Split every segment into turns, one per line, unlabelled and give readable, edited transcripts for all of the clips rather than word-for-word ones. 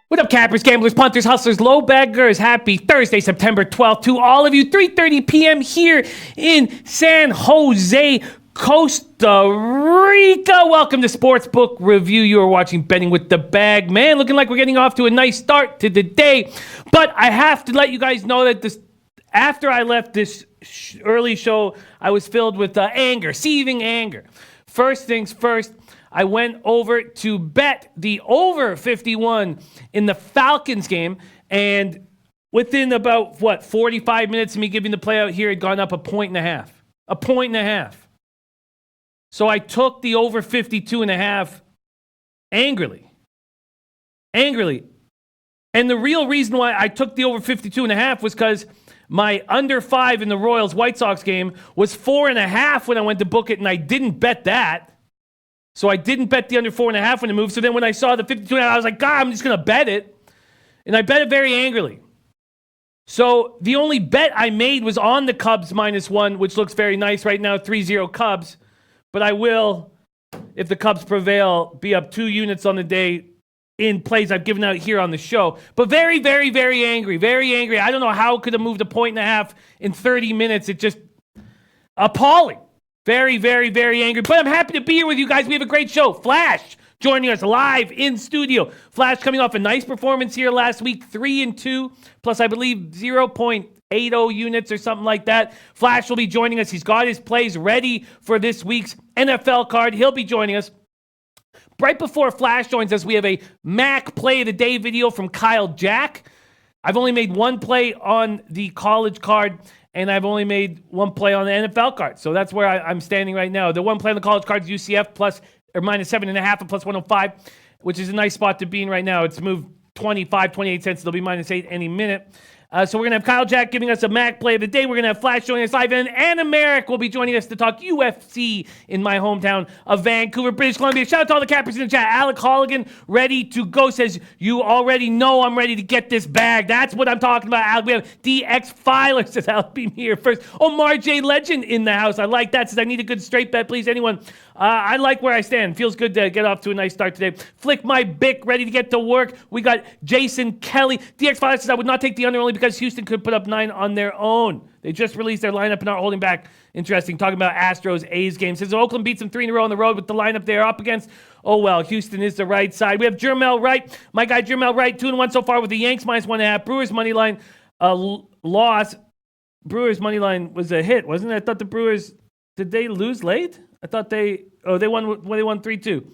What up, cappers, gamblers, punters, hustlers, low baggers? Happy Thursday, September 12th to all of you. 3:30 p.m. here in San Jose, Costa Rica. Welcome to Sportsbook Review. You are watching Betting with the Bag. Man, looking like we're getting off to a nice start to the day. But I have to let you guys know that after I left this early show, I was filled with anger, seething anger. First things first, I went over to bet the over 51 in the Falcons game, and within about, 45 minutes of me giving the play out here, it had gone up a point and a half. A point and a half. So I took the over 52 and a half angrily. Angrily. And the real reason why I took the over 52 and a half was because my under 5 in the Royals-White Sox game was 4.5 when I went to book it, and I didn't bet that. So I didn't bet the under 4.5 when it moved. So then when I saw the 52.5, I was like, God, I'm just going to bet it. And I bet it very angrily. So the only bet I made was on the Cubs -1, which looks very nice right now, 3-0 Cubs. But I will, if the Cubs prevail, be up 2 units on the day in plays I've given out here on the show. But very, very, very angry. Very angry. I don't know how it could have moved a point and a half in 30 minutes. It just appalling. Very, very, very angry. But I'm happy to be here with you guys. We have a great show. Flash joining us live in studio. Flash coming off a nice performance here last week. 3-2, plus I believe 0.80 units or something like that. Flash will be joining us. He's got his plays ready for this week's NFL card. He'll be joining us. Right before Flash joins us, we have a Mac Play of the Day video from Kyle Jack. I've only made one play on the college card, and I've only made one play on the NFL card. So that's where I'm standing right now. The one play on the college card is UCF -7.5 and plus 105, which is a nice spot to be in right now. It's moved 25, 28 cents. They'll be -8 any minute. So we're going to have Kyle Jack giving us a Mac Play of the Day. We're going to have Flash joining us live. And Anna Merrick will be joining us to talk UFC in my hometown of Vancouver, British Columbia. Shout out to all the cappers in the chat. Alec Holligan, ready to go, says, you already know I'm ready to get this bag. That's what I'm talking about, Alec. We have DX Filer, says Alec Beam here first. Omar J. Legend in the house. I like that. Says, I need a good straight bet, please. Anyone? I like where I stand. Feels good to get off to a nice start today. Flick my Bic, ready to get to work. We got Jason Kelly. DX Filer says, I would not take the under only because Houston could put up 9 on their own. They just released their lineup and aren't holding back. Interesting. Talking about Astros A's game. Says Oakland beats them 3 in a row on the road with the lineup they're up against. Oh, well, Houston is the right side. We have Jermel Wright. My guy Jermel Wright, 2-1 so far with the Yanks -1.5. Brewers money line loss. Brewers money line was a hit, wasn't it? I thought the Brewers, did they lose late? I thought they won 3-2.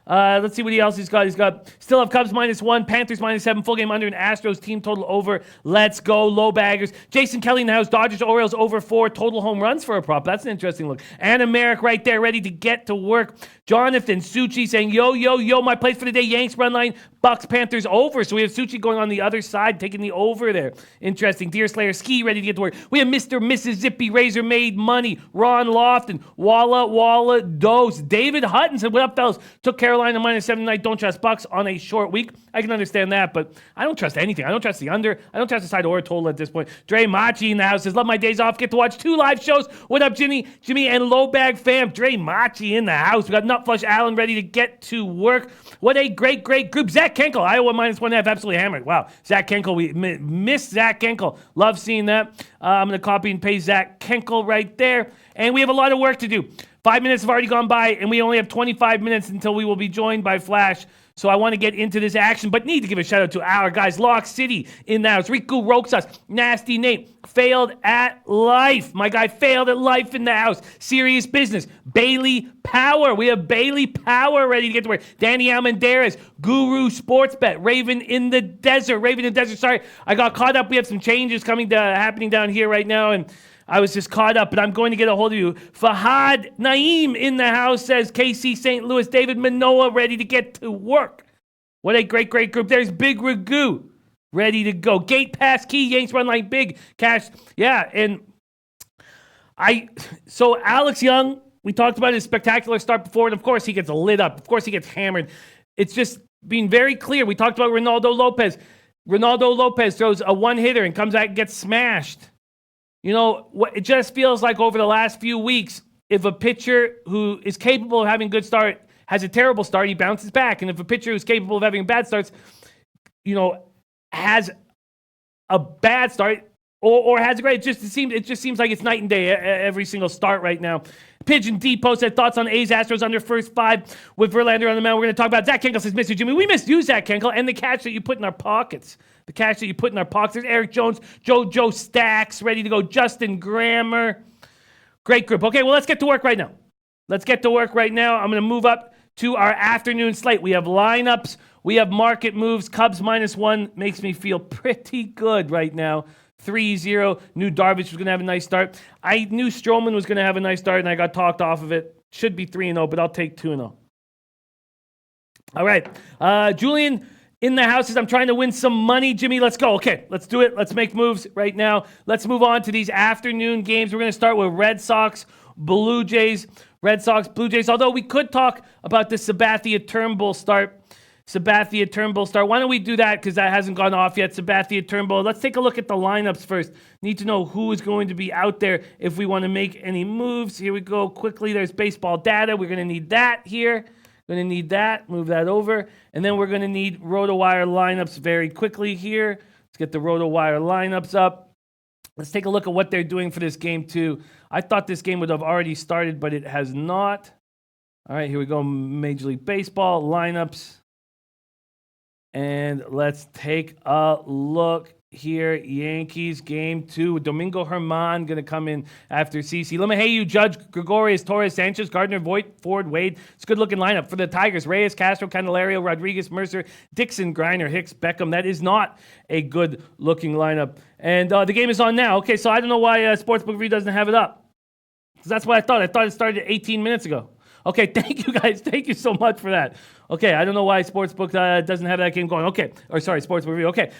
Let's see what else he's got. He's got still have Cubs -1, Panthers -7, full game under, and Astros team total over. Let's go, low baggers. Jason Kelly in the house. Dodgers Orioles over 4 total home runs for a prop. That's an interesting look. Anna Merrick right there, ready to get to work. Jonathan Suchi saying, yo, my place for the day. Yanks run line, Bucks Panthers over. So we have Suchi going on the other side, taking the over there. Interesting. Deer Slayer Ski ready to get to work. We have Mr. Mississippi Razor made money. Ron Lofton, Walla Dose. David Hutton said, what up, fellas? Took Carolina -7 tonight. Don't trust Bucks on a short week. I can understand that, but I don't trust anything. I don't trust the under. I don't trust the side or a total at this point. Dre Machi in the house says, love my days off. Get to watch 2 live shows. What up, Jimmy and Low Bag fam? Dre Machi in the house. We got Nutflush Allen ready to get to work. What a great group. Zach Kenkel, Iowa -1.5, absolutely hammered. Wow. Zach Kenkel, we missed Zach Kenkel. Love seeing that. I'm going to copy and paste Zach Kenkel right there. And we have a lot of work to do. 5 minutes have already gone by, and we only have 25 minutes until we will be joined by Flash. So I want to get into this action, but need to give a shout out to our guys. Lock City in the house. Riku Roxas, Nasty Nate, failed at life. My guy failed at life in the house. Serious business. Bailey Power. We have Bailey Power ready to get to work. Danny Almendarez, Guru Sports Bet, Raven in the Desert. Sorry, I got caught up. We have some changes happening down here right now, and I was just caught up, but I'm going to get a hold of you. Fahad Naeem in the house says KC St. Louis. David Manoa ready to get to work. What a great group. There's Big Ragu. ready to go. Gate pass key, Yanks run like big. Cash, yeah, and so Alex Young, we talked about his spectacular start before, and of course he gets lit up. Of course he gets hammered. It's just being very clear. We talked about Ronaldo Lopez. Ronaldo Lopez throws a one-hitter and comes out and gets smashed. You know, it just feels like over the last few weeks, if a pitcher who is capable of having a good start has a terrible start, he bounces back. And if a pitcher who's capable of having bad starts, you know, has a bad start or has a great, it just seems like it's night and day every single start right now. Pigeon D posted thoughts on A's Astros under first 5 with Verlander on the mound. We're going to talk about Zach Kenkel says, Mr. Jimmy, we missed you, Zach Kenkel, and the catch that you put in our pockets. The catch that you put in our pockets. There's Eric Jones, JoJo Stacks, ready to go. Justin Grammer. Great group. Okay, well, let's get to work right now. I'm going to move up to our afternoon slate. We have lineups. We have market moves. Cubs -1 makes me feel pretty good right now. 3-0. Knew Darvish was going to have a nice start. I knew Stroman was going to have a nice start, and I got talked off of it. Should be 3-0, but I'll take 2-0. All right. Julian in the house says, I'm trying to win some money. Jimmy, let's go. Okay, let's do it. Let's make moves right now. Let's move on to these afternoon games. We're going to start with Red Sox, Blue Jays. Red Sox, Blue Jays. Although we could talk about the Sabathia Turnbull start. Why don't we do that? Because that hasn't gone off yet. Sabathia Turnbull. Let's take a look at the lineups first. Need to know who is going to be out there if we want to make any moves. Here we go. Quickly, there's baseball data. We're going to need that here. Going to need that. Move that over. And then we're going to need RotoWire lineups very quickly here. Let's get the RotoWire lineups up. Let's take a look at what they're doing for this game, too. I thought this game would have already started, but it has not. All right, here we go. Major League Baseball lineups. And let's take a look here. Yankees game 2 with Domingo Germán going to come in after CC. LeMahieu, Judge, Gregorius, Torres, Sanchez, Gardner, Voit, Ford, Wade. It's a good looking lineup for the Tigers. Reyes, Castro, Candelario, Rodriguez, Mercer, Dixon, Griner, Hicks, Beckham. That is not a good looking lineup. And the game is on now. Okay, so I don't know why Sportsbook Review doesn't have it up. Because that's what I thought. I thought it started 18 minutes ago. Okay, thank you guys. Thank you so much for that. Okay, I don't know why Sportsbook doesn't have that game going. Okay, or sorry, Sportsbook Review. Okay,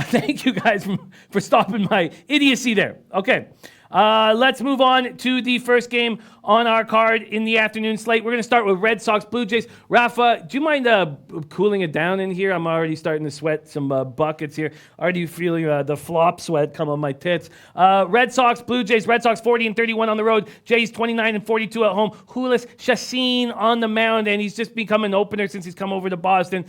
thank you guys for stopping my idiocy there. Okay, let's move on to the first game on our card in the afternoon slate. We're going to start with Red Sox, Blue Jays. Rafa, do you mind cooling it down in here? I'm already starting to sweat some buckets here. Already feeling the flop sweat come on my tits. Red Sox, Blue Jays. Red Sox 40-31 on the road. Jays 29-42 at home. Julius Chassin on the mound, and he's just become an opener since he's come over to Boston.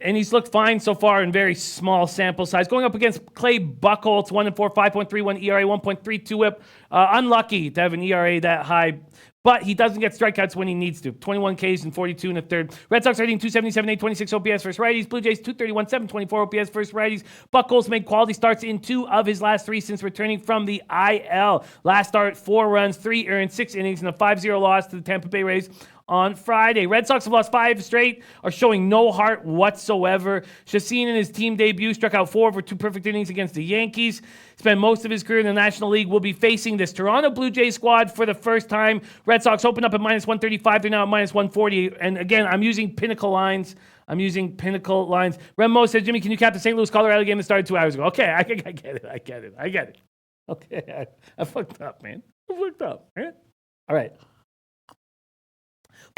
And he's looked fine so far in very small sample size. Going up against Clay Buchholz, 1-4, 5.31 ERA, 1.32 whip. Unlucky to have an ERA that high, but he doesn't get strikeouts when he needs to. 21 Ks and 42 in the third. Red Sox rating 277, 826 OPS versus righties. Blue Jays 231, 724 OPS versus righties. Buchholz made quality starts in 2 of his last 3 since returning from the IL. Last start, 4 runs, 3 earned, 6 innings, and a 5-0 loss to the Tampa Bay Rays on Friday. Red Sox have lost 5 straight, are showing no heart whatsoever. Chassin in his team debut struck out 4 over 2 perfect innings against the Yankees. Spent most of his career in the National League. Will be facing this Toronto Blue Jays squad for the first time. Red Sox opened up at -135. They're now at -140. And again, I'm using Pinnacle lines. Remo says, Jimmy, can you cap the St. Louis, Colorado game that started 2 hours ago? Okay, I get it. Okay, I fucked up, man. All right.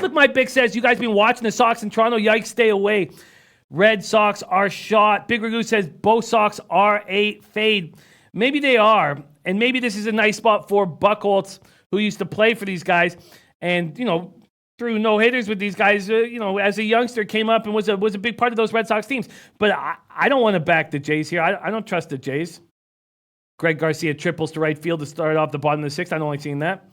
Look, my Big says, you guys been watching the Sox in Toronto? Yikes, stay away. Red Sox are shot. Big Ragu says, both Sox are a fade. Maybe they are, and maybe this is a nice spot for Buchholz, who used to play for these guys, and, threw no-hitters with these guys, as a youngster, came up and was a big part of those Red Sox teams. But I don't want to back the Jays here. I don't trust the Jays. Greg Garcia triples to right field to start off the bottom of the 6th. I've only seen that.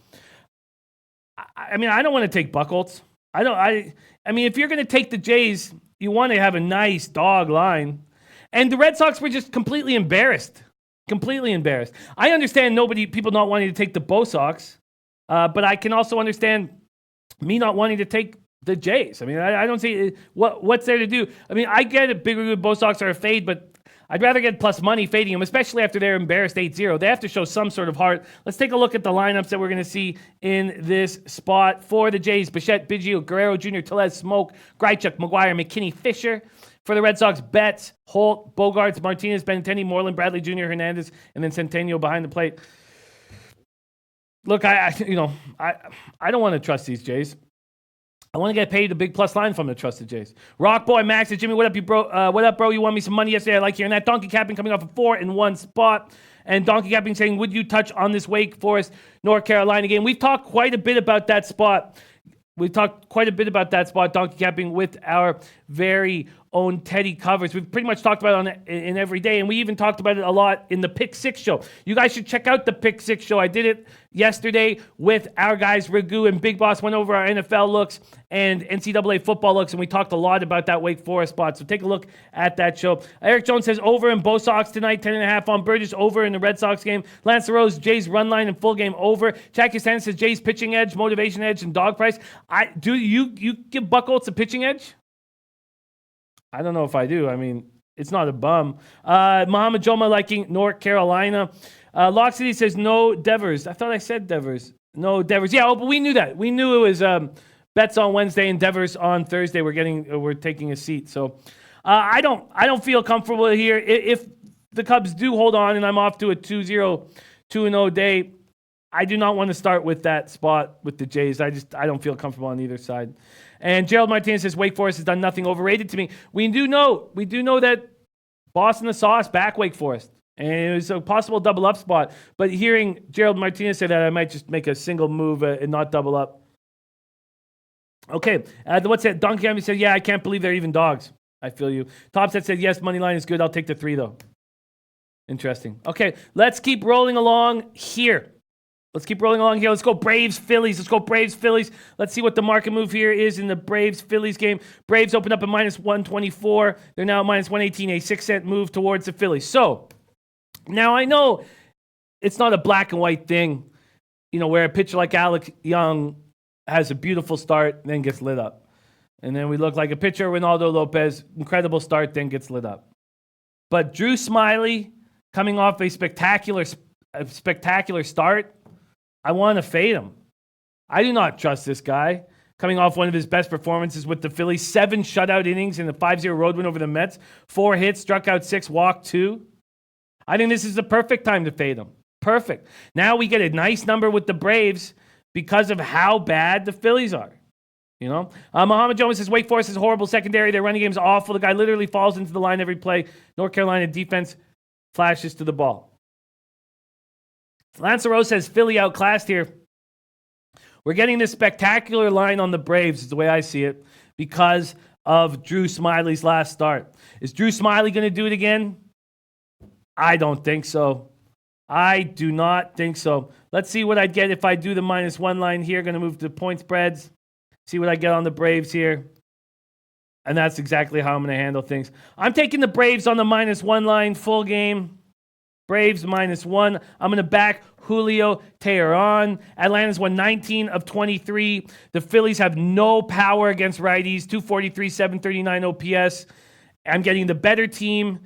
I mean, I don't want to take Buchholz. I mean, if you're going to take the Jays, you want to have a nice dog line. And the Red Sox were just completely embarrassed. I understand people not wanting to take the Bo Sox, but I can also understand me not wanting to take the Jays. I mean, I don't see what's there to do. I mean, I get it. Big Bo Sox are a fade, but I'd rather get plus money fading them, especially after they're embarrassed 8-0. They have to show some sort of heart. Let's take a look at the lineups that we're going to see in this spot for the Jays. Bichette, Biggio, Guerrero Jr., Tellez, Smoke, Grichuk, McGuire, McKinney, Fisher. For the Red Sox, Betts, Holt, Bogarts, Martinez, Benintendi, Moreland, Bradley Jr., Hernandez, and then Centennial behind the plate. Look, I don't want to trust these Jays. I want to get paid a big plus line from the trusted Jays. Rock Boy, Max, and Jimmy, what up, you bro? What up, bro? You won me some money yesterday. I like hearing that. Donkey Capping coming off a 4-1 spot. And Donkey Capping saying, would you touch on this Wake Forest, North Carolina game? We've talked quite a bit about that spot. Donkey Capping, with our very own Teddy Covers. We've pretty much talked about it in every day, and we even talked about it a lot in the Pick 6 show. You guys should check out the Pick 6 show. I did it yesterday with our guys, Ragu and Big Boss, went over our NFL looks and NCAA football looks, and we talked a lot about that Wake Forest spot. So take a look at that show. Eric Jones says over in Bo Sox tonight, 10.5 on Burgess, over in the Red Sox game. Lance LaRose, Jays run line and full game over. Jackie Sanders says Jays pitching edge, motivation edge, and dog price. Do you give Buckholz a pitching edge? I don't know if I do. I mean, it's not a bum. Muhammad Joma liking North Carolina. Lock City says no Devers. I thought I said Devers. No Devers. Yeah, but we knew that. We knew it was Bets on Wednesday and Devers on Thursday. We're taking a seat. So I don't feel comfortable here. If the Cubs do hold on and I'm off to a 2-0 day, I do not want to start with that spot with the Jays. I don't feel comfortable on either side. And Gerald Martinez says Wake Forest has done nothing, overrated to me. We do know that Boston the Sauce back Wake Forest. And it was a possible double up spot. But hearing Gerald Martinez say that, I might just make a single move and not double up. Okay. What's that? Donkey Campy said, yeah, I can't believe they're even dogs. I feel you. Topset said, yes, money line is good. I'll take the 3, though. Interesting. Okay. Let's keep rolling along here. Let's go Braves, Phillies. Let's see what the market move here is in the Braves-Phillies game. Braves opened up at minus 124. They're now at minus 118, a 6-cent move towards the Phillies. So, now I know it's not a black and white thing, where a pitcher like Alex Young has a beautiful start and then gets lit up. And then we look like a pitcher, Ronaldo Lopez, incredible start, then gets lit up. But Drew Smyly, coming off a spectacular start, I want to fade him. I do not trust this guy. Coming off one of his best performances with the Phillies, 7 shutout innings in the 5-0 road win over the Mets, 4 hits, struck out 6, walked 2. I think this is the perfect time to fade him. Perfect. Now we get a nice number with the Braves because of how bad the Phillies are. Muhammad Jones says Wake Forest is horrible secondary. Their running game is awful. The guy literally falls into the line every play. North Carolina defense flashes to the ball. Lance LaRose says Philly outclassed here. We're getting this spectacular line on the Braves, is the way I see it, because of Drew Smyly's last start. Is Drew Smyly going to do it again? I don't think so. I do not think so. Let's see what I get if I do the -1 line here. Going to move to point spreads. See what I get on the Braves here. And that's exactly how I'm going to handle things. I'm taking the Braves on the -1 line, full game. Braves -1. I'm going to back Julio Teheran. Atlanta's won 19 of 23. The Phillies have no power against righties. 243, 739 OPS. I'm getting the better team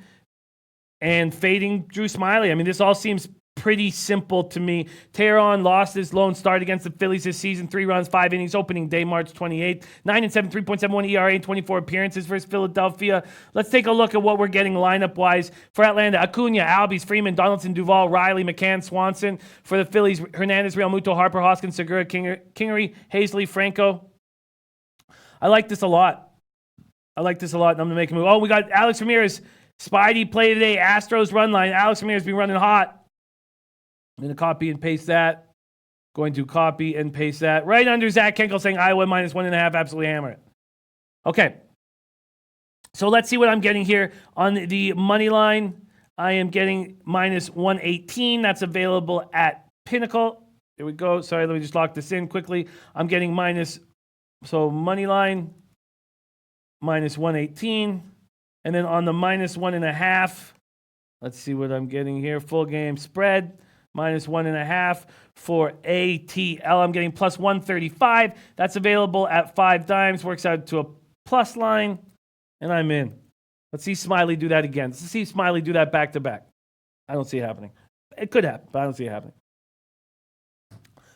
and fading Drew Smyly. I mean, this all seems pretty simple to me. Teheran lost his lone start against the Phillies this season. 3 runs, 5 innings, opening day, March 28th. 9-7, 3.71 ERA in 24 appearances versus Philadelphia. Let's take a look at what we're getting lineup-wise. For Atlanta, Acuna, Albies, Freeman, Donaldson, Duvall, Riley, McCann, Swanson. For the Phillies, Hernandez, Real Muto, Harper, Hoskins, Segura, Kingery, Hazley, Franco. I like this a lot. And I'm going to make a move. Oh, we got Alex Ramirez. Spidey play today. Astros run line. Alex Ramirez been running hot. I'm going to copy and paste that. Right under Zach Kenkel saying Iowa -1.5. Absolutely hammer it. Okay. So let's see what I'm getting here on the money line. I am getting -118. That's available at Pinnacle. Here we go. Sorry, let me just lock this in quickly. I'm getting money line -118. And then on the -1.5, let's see what I'm getting here. Full game spread. -1.5 for ATL. I'm getting +135. That's available at 5 dimes. Works out to a plus line. And I'm in. Let's see Smyly do that again. Let's see Smyly do that back to back. I don't see it happening. It could happen, but I don't see it happening.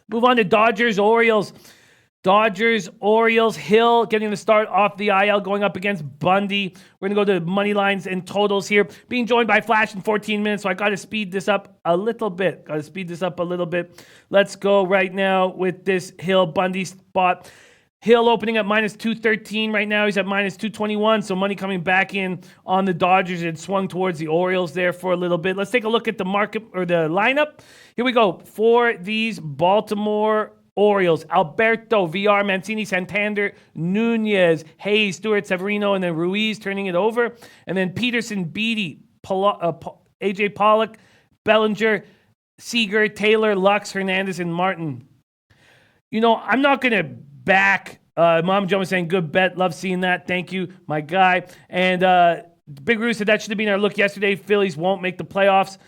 Move on to Dodgers, Orioles. Dodgers, Orioles, Hill getting the start off the IL, going up against Bundy. We're going to go to money lines and totals here. Being joined by Flash in 14 minutes, so I got to speed this up a little bit. Let's go right now with this Hill-Bundy spot. Hill opening at minus 213 right now. He's at minus 221, so money coming back in on the Dodgers. It swung towards the Orioles there for a little bit. Let's take a look at the market or the lineup. Here we go. For these Baltimore Orioles, Alberto, VR, Mancini, Santander, Nunez, Hayes, Stewart, Severino, and then Ruiz turning it over. And then Peterson, Beatty, AJ Pollock, Bellinger, Seager, Taylor, Lux, Hernandez, and Martin. You know, I'm not going to back. Mom Joe was saying, good bet. Love seeing that. Thank you, my guy. And Big Roo said that should have been our look yesterday. Phillies won't make the playoffs.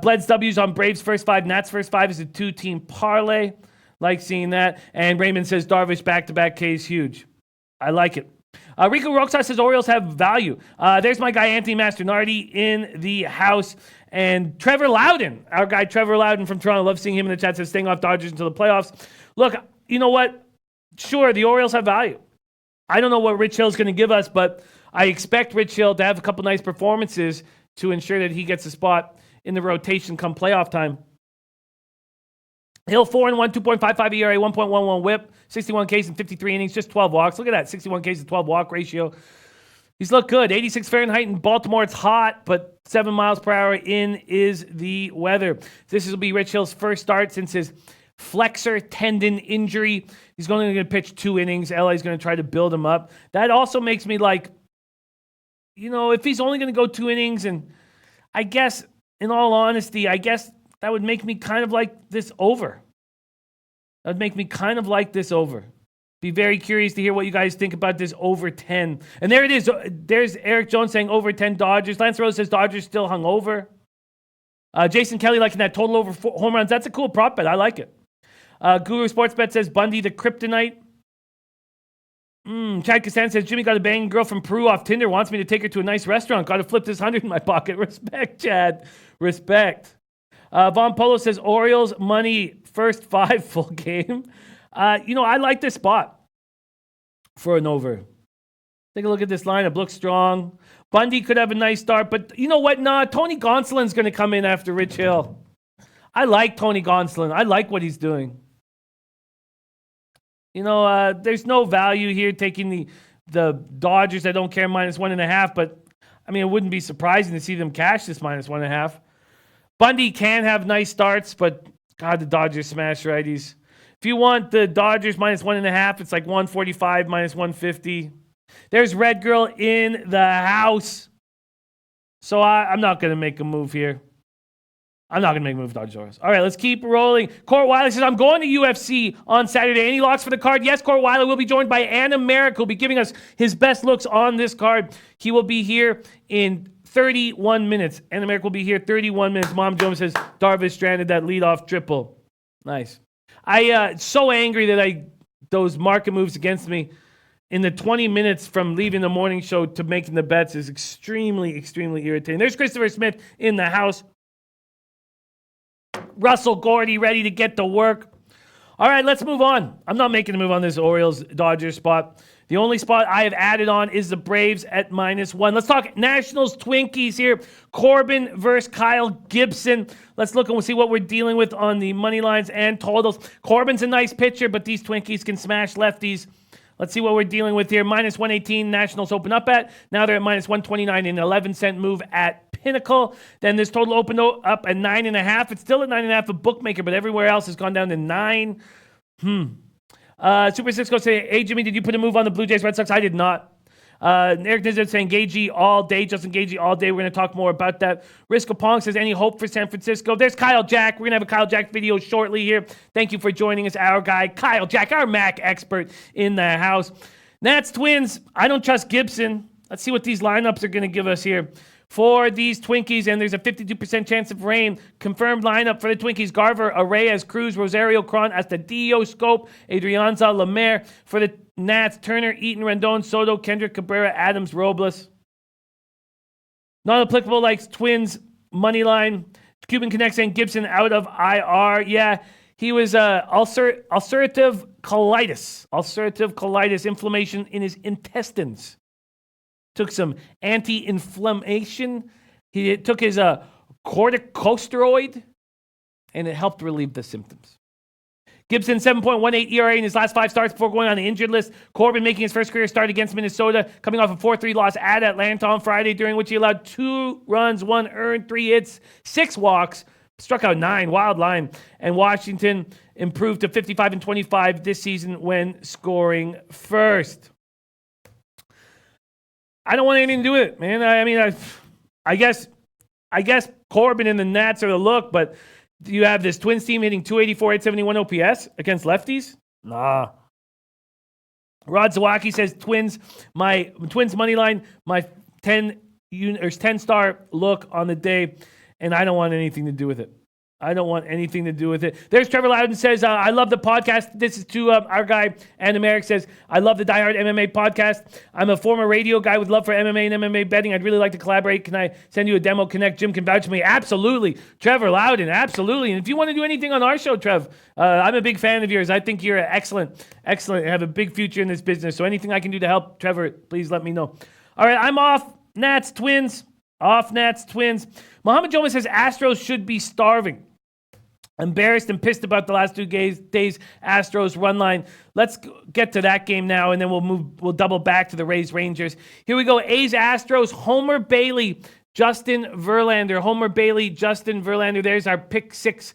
Bled's W's on Braves first five. Nats first five is a 2-team parlay. Like seeing that. And Raymond says Darvish back-to-back K is huge. I like it. Rico Roxas says Orioles have value. There's my guy Anthony Mastronardi in the house. And Trevor Loudon, our guy Trevor Loudon from Toronto. Love seeing him in the chat. Says staying off Dodgers until the playoffs. Look, you know what? Sure, the Orioles have value. I don't know what Rich Hill's going to give us, but I expect Rich Hill to have a couple nice performances to ensure that he gets a spot in the rotation come playoff time. Hill 4-1, 2.55 ERA, 1.11 WHIP, 61 Ks in 53 innings, just 12 walks. Look at that, 61 Ks to 12 walk ratio. He's looked good. 86 Fahrenheit in Baltimore. It's hot, but 7 miles per hour in is the weather. This will be Rich Hill's first start since his flexor tendon injury. He's only going to pitch 2 innings. LA's going to try to build him up. That also makes me like, you know, if he's only going to go 2 innings, and I guess, in all honesty, that would make me kind of like this over. Be very curious to hear what you guys think about this over 10. And there it is. There's Eric Jones saying over 10 Dodgers. Lance Rose says Dodgers still hung over. Jason Kelly liking that total over 4 home runs. That's a cool prop bet. I like it. Guru Sportsbet says Bundy the kryptonite. Chad Castan says Jimmy got a banging girl from Peru off Tinder. Wants me to take her to a nice restaurant. Got to flip this 100 in my pocket. Respect, Chad. Respect. Von Polo says Orioles money first 5 full game. I like this spot for an over. Take a look at this lineup. Looks strong. Bundy could have a nice start, but you know what? Tony Gonsolin's going to come in after Rich Hill. I like Tony Gonsolin. I like what he's doing. There's no value here taking the Dodgers. I don't care -1.5, but I mean, it wouldn't be surprising to see them cash this -1.5. Bundy can have nice starts, but God, the Dodgers smash righties. If you want the Dodgers -1.5, it's like 145, -150. There's Red Girl in the house. So I'm not going to make a move here. I'm not going to make a move, Dodgers. All right, let's keep rolling. Court Wiley says, I'm going to UFC on Saturday. Any locks for the card? Yes, Court Wiley will be joined by Anna Merrick, who'll be giving us his best looks on this card. He will be here in 31 minutes. Anna Merrick will be here 31 minutes. Mom Jones says, Darvish stranded that leadoff triple. Nice. So angry that those market moves against me in the 20 minutes from leaving the morning show to making the bets is extremely, extremely irritating. There's Christopher Smith in the house. Russell Gordy ready to get to work. All right, let's move on. I'm not making a move on this Orioles-Dodgers spot. The only spot I have added on is the Braves at -1. Let's talk Nationals Twinkies here. Corbin versus Kyle Gibson. Let's look and we'll see what we're dealing with on the money lines and totals. Corbin's a nice pitcher, but these Twinkies can smash lefties. Let's see what we're dealing with here. -118 Nationals open up at. Now they're at -129 in an 11-cent move at Pinnacle. Then this total opened up at 9.5. It's still at 9.5 a bookmaker, but everywhere else has gone down to 9. Super Cisco saying, hey, Jimmy, did you put a move on the Blue Jays Red Sox? I did not. Eric Nizzard saying Gagey all day. Justin Gagey all day. We're going to talk more about that. Risco Pong says, any hope for San Francisco? There's Kyle Jack. We're going to have a Kyle Jack video shortly here. Thank you for joining us, our guy, Kyle Jack, our Mac expert in the house. Nats Twins. I don't trust Gibson. Let's see what these lineups are going to give us here. For these Twinkies, and there's a 52% chance of rain. Confirmed lineup for the Twinkies: Garver, Arraez, Cruz, Rosario, Cron, Astudillo, Scope, Adrianza, Lemaire. For the Nats: Turner, Eaton, Rendon, Soto, Kendrick, Cabrera, Adams, Robles. Not applicable like Twins money line. Cuban Connect saying Gibson out of IR. Yeah, he was ulcerative colitis, ulcerative colitis, inflammation in his intestines. Took some anti-inflammation. He took his corticosteroid, and it helped relieve the symptoms. Gibson, 7.18 ERA in his last 5 starts before going on the injured list. Corbin making his first career start against Minnesota, coming off a 4-3 loss at Atlanta on Friday, during which he allowed 2 runs, 1 earned, 3 hits, 6 walks, struck out 9, wild line. And Washington improved to 55-25 this season when scoring first. I don't want anything to do with it, man. I guess Corbin and the Nats are the look, but you have this Twins team hitting 284, 871 OPS against lefties? Nah. Rod Zawacki says Twins money line, my 10-star look on the day, and I don't want anything to do with it. There's Trevor Loudon says, I love the podcast. This is to our guy, Adam Merrick says, I love the Die Hard MMA podcast. I'm a former radio guy with love for MMA and MMA betting. I'd really like to collaborate. Can I send you a demo connect? Jim can vouch for me. Absolutely. Trevor Loudon, absolutely. And if you want to do anything on our show, Trev, I'm a big fan of yours. I think you're excellent. You have a big future in this business. So anything I can do to help, Trevor, please let me know. All right, I'm off. Nats, Twins. Mohammed Joma says Astros should be starving. Embarrassed and pissed about the last 2 days Astros run line. Let's get to that game now, and then we'll double back to the Rays Rangers. Here we go. A's Astros. Homer Bailey, Justin Verlander. There's our pick six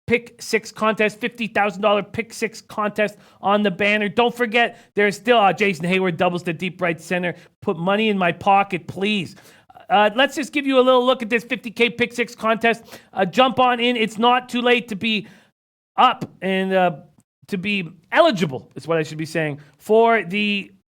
contest, $50,000 pick six contest on the banner. Don't forget, there's still Jason Hayward doubles to deep right center. Put money in my pocket, please. Let's just give you a little look at this 50K Pick 6 contest. Jump on in. It's not too late to be up and to be eligible, is what I should be saying, for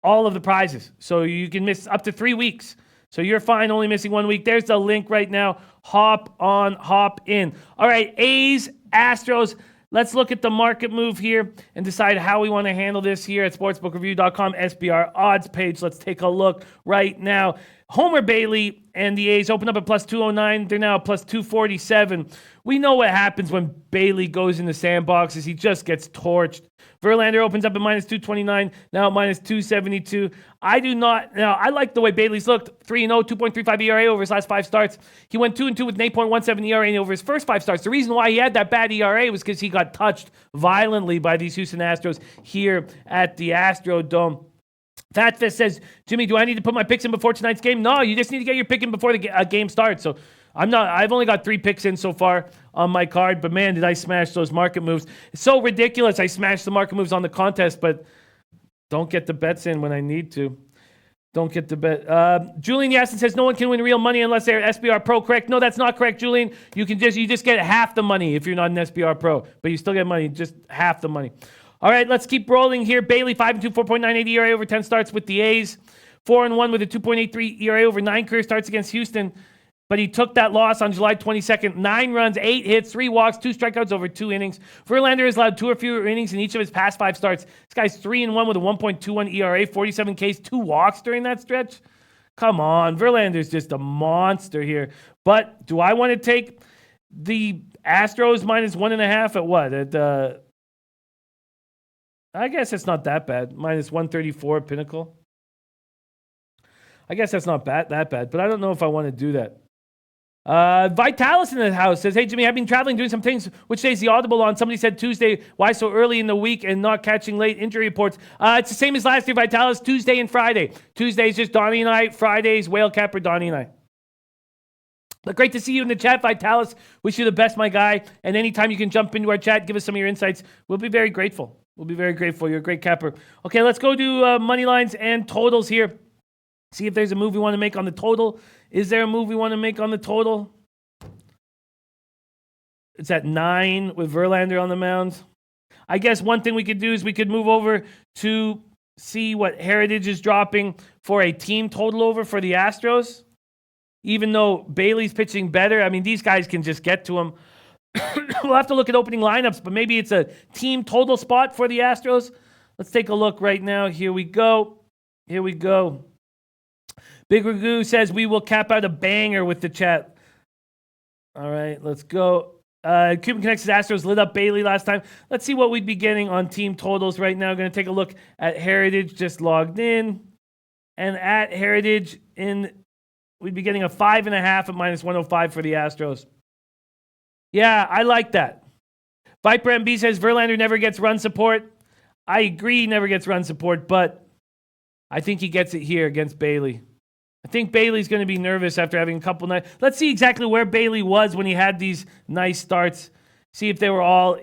all of the prizes. So you can miss up to 3 weeks. So you're fine only missing 1 week. There's the link right now. Hop on, hop in. All right, A's, Astros. Let's look at the market move here and decide how we want to handle this here at sportsbookreview.com SBR odds page. Let's take a look right now. Homer Bailey and the A's open up at plus 209. They're now at plus 247. We know what happens when Bailey goes in the sandboxes. He just gets torched. Verlander opens up at minus 229, now at minus 272. I like the way Bailey's looked. 3-0, 2.35 ERA over his last 5 starts. He went 2-2 with an 8.17 ERA over his first 5 starts. The reason why he had that bad ERA was because he got touched violently by these Houston Astros here at the Astrodome. Fatfest says, Jimmy, do I need to put my picks in before tonight's game? No, you just need to get your pick in before the game starts. So I've only got 3 picks in so far on my card, but man, did I smash those market moves. It's so ridiculous. I smashed the market moves on the contest, but don't get the bets in when I need to. Don't get the bet. Julian Yassin says no one can win real money unless they're SBR Pro. Correct? No, that's not correct, Julian. You just get half the money if you're not an SBR Pro, but you still get money, just half the money. All right, let's keep rolling here. Bailey, 5-2, 4.98 ERA over 10 starts with the A's. 4-1 with a 2.83 ERA over 9 career starts against Houston. But he took that loss on July 22nd. 9 runs, 8 hits, 3 walks, 2 strikeouts over 2 innings. Verlander has allowed 2 or fewer innings in each of his past 5 starts. This guy's 3-1 with a 1.21 ERA, 47 Ks, 2 walks during that stretch. Come on, Verlander's just a monster here. But do I want to take the Astros minus 1.5 at what? I guess it's not that bad. Minus 134 at Pinnacle. I guess that's not that bad, but I don't know if I want to do that. Vitalis in the house says, hey, Jimmy, I've been traveling, doing some things. Which day is the audible on? Somebody said Tuesday. Why so early in the week and not catching late injury reports? It's the same as last year, Vitalis, Tuesday and Friday. Tuesday is just Donnie and I. Fridays, Whale Capper, Donnie and I. But great to see you in the chat, Vitalis. Wish you the best, my guy. And anytime you can jump into our chat, give us some of your insights. We'll be very grateful. You're a great capper. Okay, let's go do money lines and totals here. See if there's a move we want to make on the total. Is there a move we want to make on the total? It's at 9 with Verlander on the mound. I guess one thing we could do is we could move over to see what Heritage is dropping for a team total over for the Astros. Even though Bailey's pitching better, I mean, these guys can just get to him. We'll have to look at opening lineups, but maybe it's a team total spot for the Astros. Let's take a look right now. Here we go. Big Ragu says we will cap out a banger with the chat. All right, let's go. Cuban Connects Astros lit up Bailey last time. Let's see what we'd be getting on team totals right now. Going to take a look at Heritage, just logged in. And at Heritage, we'd be getting a 5.5 at minus 105 for the Astros. Yeah, I like that. Viper MB says Verlander never gets run support. I agree, he never gets run support, but I think he gets it here against Bailey. I think Bailey's going to be nervous after having a couple nights. Let's see exactly where Bailey was when he had these nice starts. See if they were all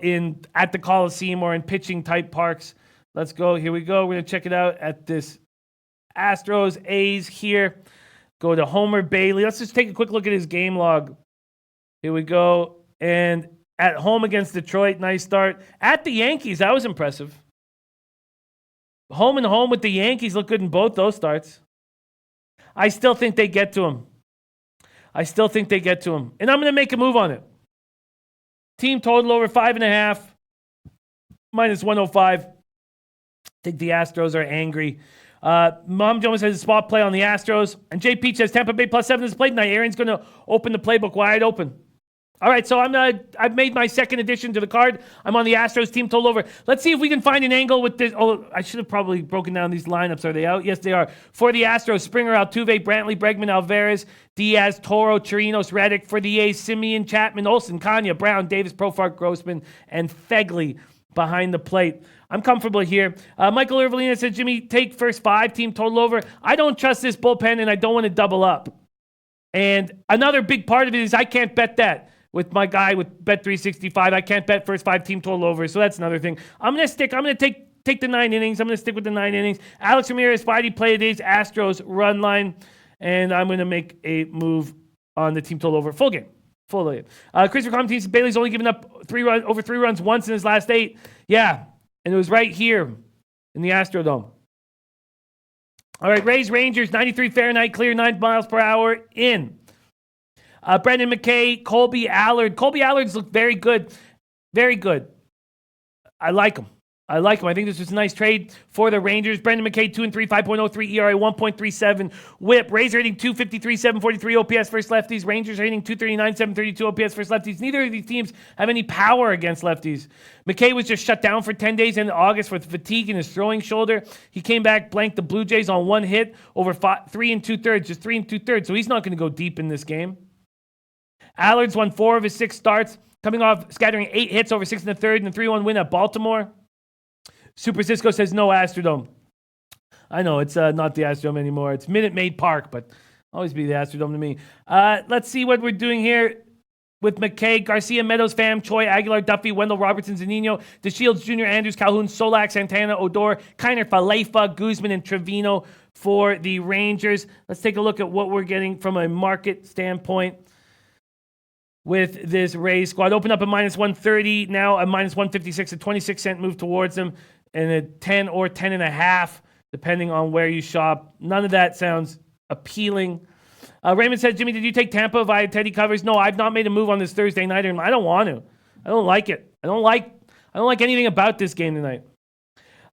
at the Coliseum or in pitching type parks. Let's go. Here we go. We're going to check it out at this Astros A's here. Go to Homer Bailey. Let's just take a quick look at his game log. Here we go. And at home against Detroit, nice start. At the Yankees, that was impressive. Home and home with the Yankees look good in both those starts. I still think they get to him. And I'm going to make a move on it. Team total over 5.5. Minus 105. I think the Astros are angry. Mom Jones has a spot play on the Astros. And Jay Peach says Tampa Bay +7 is played tonight. Aaron's going to open the playbook wide open. All right, so I've made my second addition to the card. I'm on the Astros team total over. Let's see if we can find an angle with this. Oh, I should have probably broken down these lineups. Are they out? Yes, they are. For the Astros, Springer, Altuve, Brantley, Bregman, Alvarez, Diaz, Toro, Chirinos, Reddick. For the A's, Simeon, Chapman, Olsen, Kanya, Brown, Davis, Profar, Grossman, and Fegley behind the plate. I'm comfortable here. Michael Irvelina said, Jimmy, take first 5, team total over. I don't trust this bullpen, and I don't want to double up. And another big part of it is I can't bet that. With my guy with Bet365, I can't bet first 5 team total over, so that's another thing. I'm going to take the 9 innings. I'm going to stick with the 9 innings. Alex Ramirez, Spidey, play of the days, Astros run line, and I'm going to make a move on the team total over. Full game. Christopher Comte says Bailey's only given up over 3 runs once in his last 8. Yeah, and it was right here in the Astrodome. All right, Rays, Rangers, 93 Fahrenheit, clear, 9 miles per hour in. Brendan McKay, Colby Allard. Colby Allard's look very good. Very good. I like him. I think this was a nice trade for the Rangers. Brendan McKay, 2-3, 5.03 ERA, 1.37 whip. Rays are hitting 253, 743 OPS versus lefties. Rangers are hitting 239, 732 OPS versus lefties. Neither of these teams have any power against lefties. McKay was just shut down for 10 days in August with fatigue in his throwing shoulder. He came back, blanked the Blue Jays on 1 hit over 3 2/3, just 3 2/3. So he's not going to go deep in this game. Allard's won 4 of his 6 starts, coming off scattering 8 hits over 6 1/3 and a 3-1 win at Baltimore. Super Cisco says no Astrodome. I know it's not the Astrodome anymore. It's Minute Maid Park, but always be the Astrodome to me. Let's see what we're doing here with McKay, Garcia, Meadows, Pham, Choi, Aguilar, Duffy, Wendell, Robertson, Zunino, DeShields, Jr., Andrews, Calhoun, Solak, Santana, Odor, Kiner, Falefa, Guzman, and Trevino for the Rangers. Let's take a look at what we're getting from a market standpoint with this Rays squad. Open up at minus 130, now a minus 156, a 26-cent move towards them, and a 10 or 10.5, depending on where you shop. None of that sounds appealing. Raymond says, Jimmy, did you take Tampa via Teddy covers? No, I've not made a move on this Thursday night. I don't want to. I don't like it. I don't like anything about this game tonight.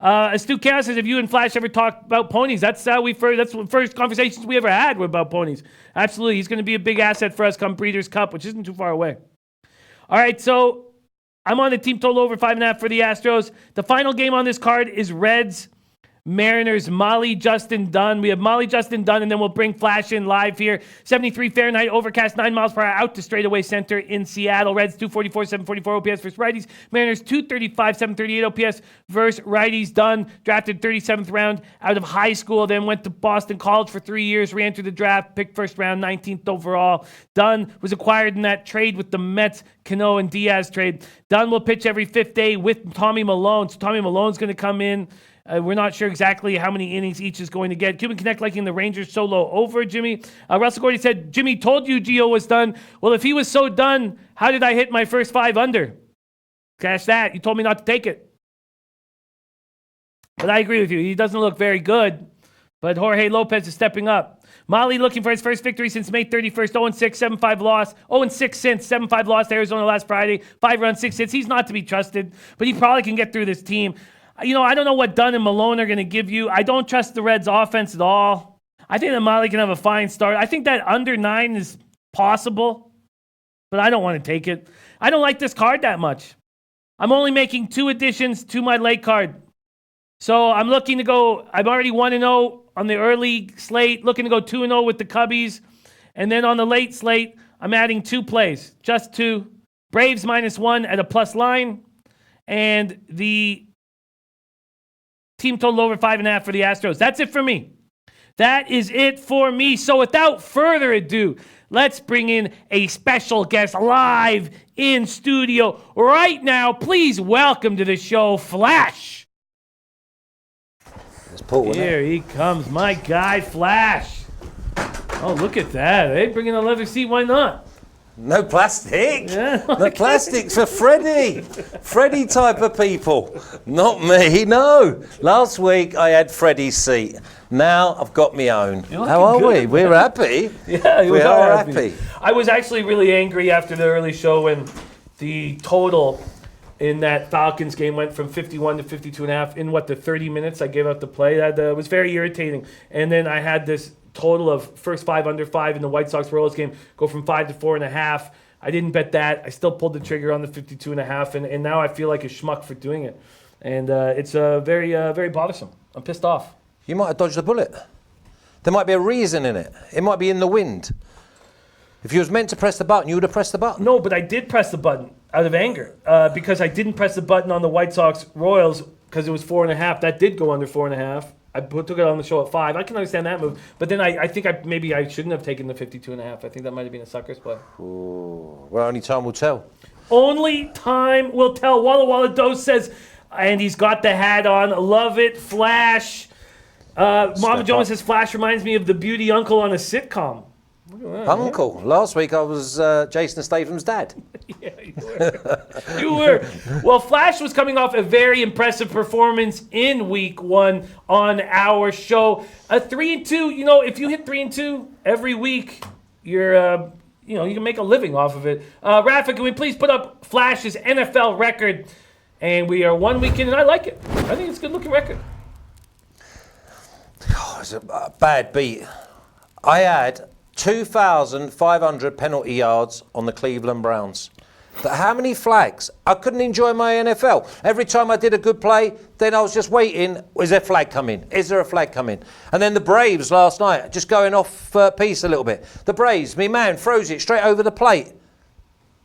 Astute Chaos says, have you and Flash ever talked about ponies? That's the first conversations we ever had were about ponies. Absolutely. He's going to be a big asset for us come Breeders' Cup, which isn't too far away. All right, so I'm on the team total over 5.5 for the Astros. The final game on this card is Reds, Mariners, Molly, Justin Dunn. We have Molly, Justin Dunn, and then we'll bring Flash in live here. 73 Fahrenheit, overcast, 9 miles per hour out to straightaway center in Seattle. Reds 244, 744 OPS versus righties. Mariners 235, 738 OPS versus righties. Dunn drafted 37th round out of high school, then went to Boston College for 3 years, re-entered the draft, picked first round, 19th overall. Dunn was acquired in that trade with the Mets, Cano, and Diaz trade. Dunn will pitch every 5th day with Tommy Malone. So Tommy Malone's going to come in. We're not sure exactly how many innings each is going to get. Cuban Connect liking the Rangers solo over, Jimmy. Russell Gordy said, Jimmy told you Gio was done. Well, if he was so done, how did I hit my first 5 under? Cash that. You told me not to take it. But I agree with you. He doesn't look very good. But Jorge Lopez is stepping up. Molly looking for his first victory since May 31st. 0-6, 7-5 loss. 0-6 since 7-5 loss to Arizona last Friday. 5 runs, 6 hits. He's not to be trusted. But he probably can get through this team. You know, I don't know what Dunn and Malone are going to give you. I don't trust the Reds' offense at all. I think that Molly can have a fine start. I think that under 9 is possible, but I don't want to take it. I don't like this card that much. I'm only making 2 additions to my late card. So I'm looking to go, I'm already 1-0 on the early slate, looking to go 2-0 with the Cubbies. And then on the late slate, I'm adding 2 plays, just 2. Braves -1 at a plus line, and the team total over 5.5 for the Astros. That's it for me. That is it for me. So without further ado, let's bring in a special guest live in studio right now. Please welcome to the show, Flash. Here he comes, my guy, Flash. Oh, look at that. Hey, bring in a leather seat. Why not?
No plastic.
Yeah,
The plastic's for Freddie. Freddie type of people. Not me, no. Last week I had Freddie's seat. Now I've got my own. How are we? We're happy.
Yeah,
we are happy.
I was actually really angry after the early show when the total in that Falcons game went from 51 to 52.5 in the 30 minutes I gave out the play. That was very irritating. And then I had this total of first 5 under 5 in the White Sox Royals game go from 5 to 4.5. I didn't bet that. I still pulled the trigger on the 52.5, and now I feel like a schmuck for doing it. And it's very bothersome. I'm pissed off.
You might have dodged a bullet. There might be a reason in it. It might be in the wind. If you was meant to press the button, you would have pressed the button.
No, but I did press the button out of anger because I didn't press the button on the White Sox Royals because it was 4.5. That did go under 4.5. I took it on the show at 5. I can understand that move. But then I think maybe I shouldn't have taken the 52.5. I think that might have been a sucker's play.
Ooh. Well, only time will tell.
Only time will tell. Walla Walla Dose says, and he's got the hat on. Love it. Flash. Mama Jones says, Flash reminds me of the beauty uncle on a sitcom.
Uncle. Last week I was Jason Statham's dad.
Yeah, you were. You were. Well, Flash was coming off a very impressive performance in week 1 on our show. A 3-2. You know, if you hit 3-2 every week, you're you can make a living off of it. Rafa, can we please put up Flash's NFL record? And we are 1 week in, and I like it. I think it's a good-looking record.
Oh, it's a bad beat. I had 2,500 penalty yards on the Cleveland Browns. But how many flags? I couldn't enjoy my NFL. Every time I did a good play, then I was just waiting. Is there a flag coming? Is there a flag coming? And then the Braves last night, just going off piece a little bit. The Braves, me man, throws it straight over the plate.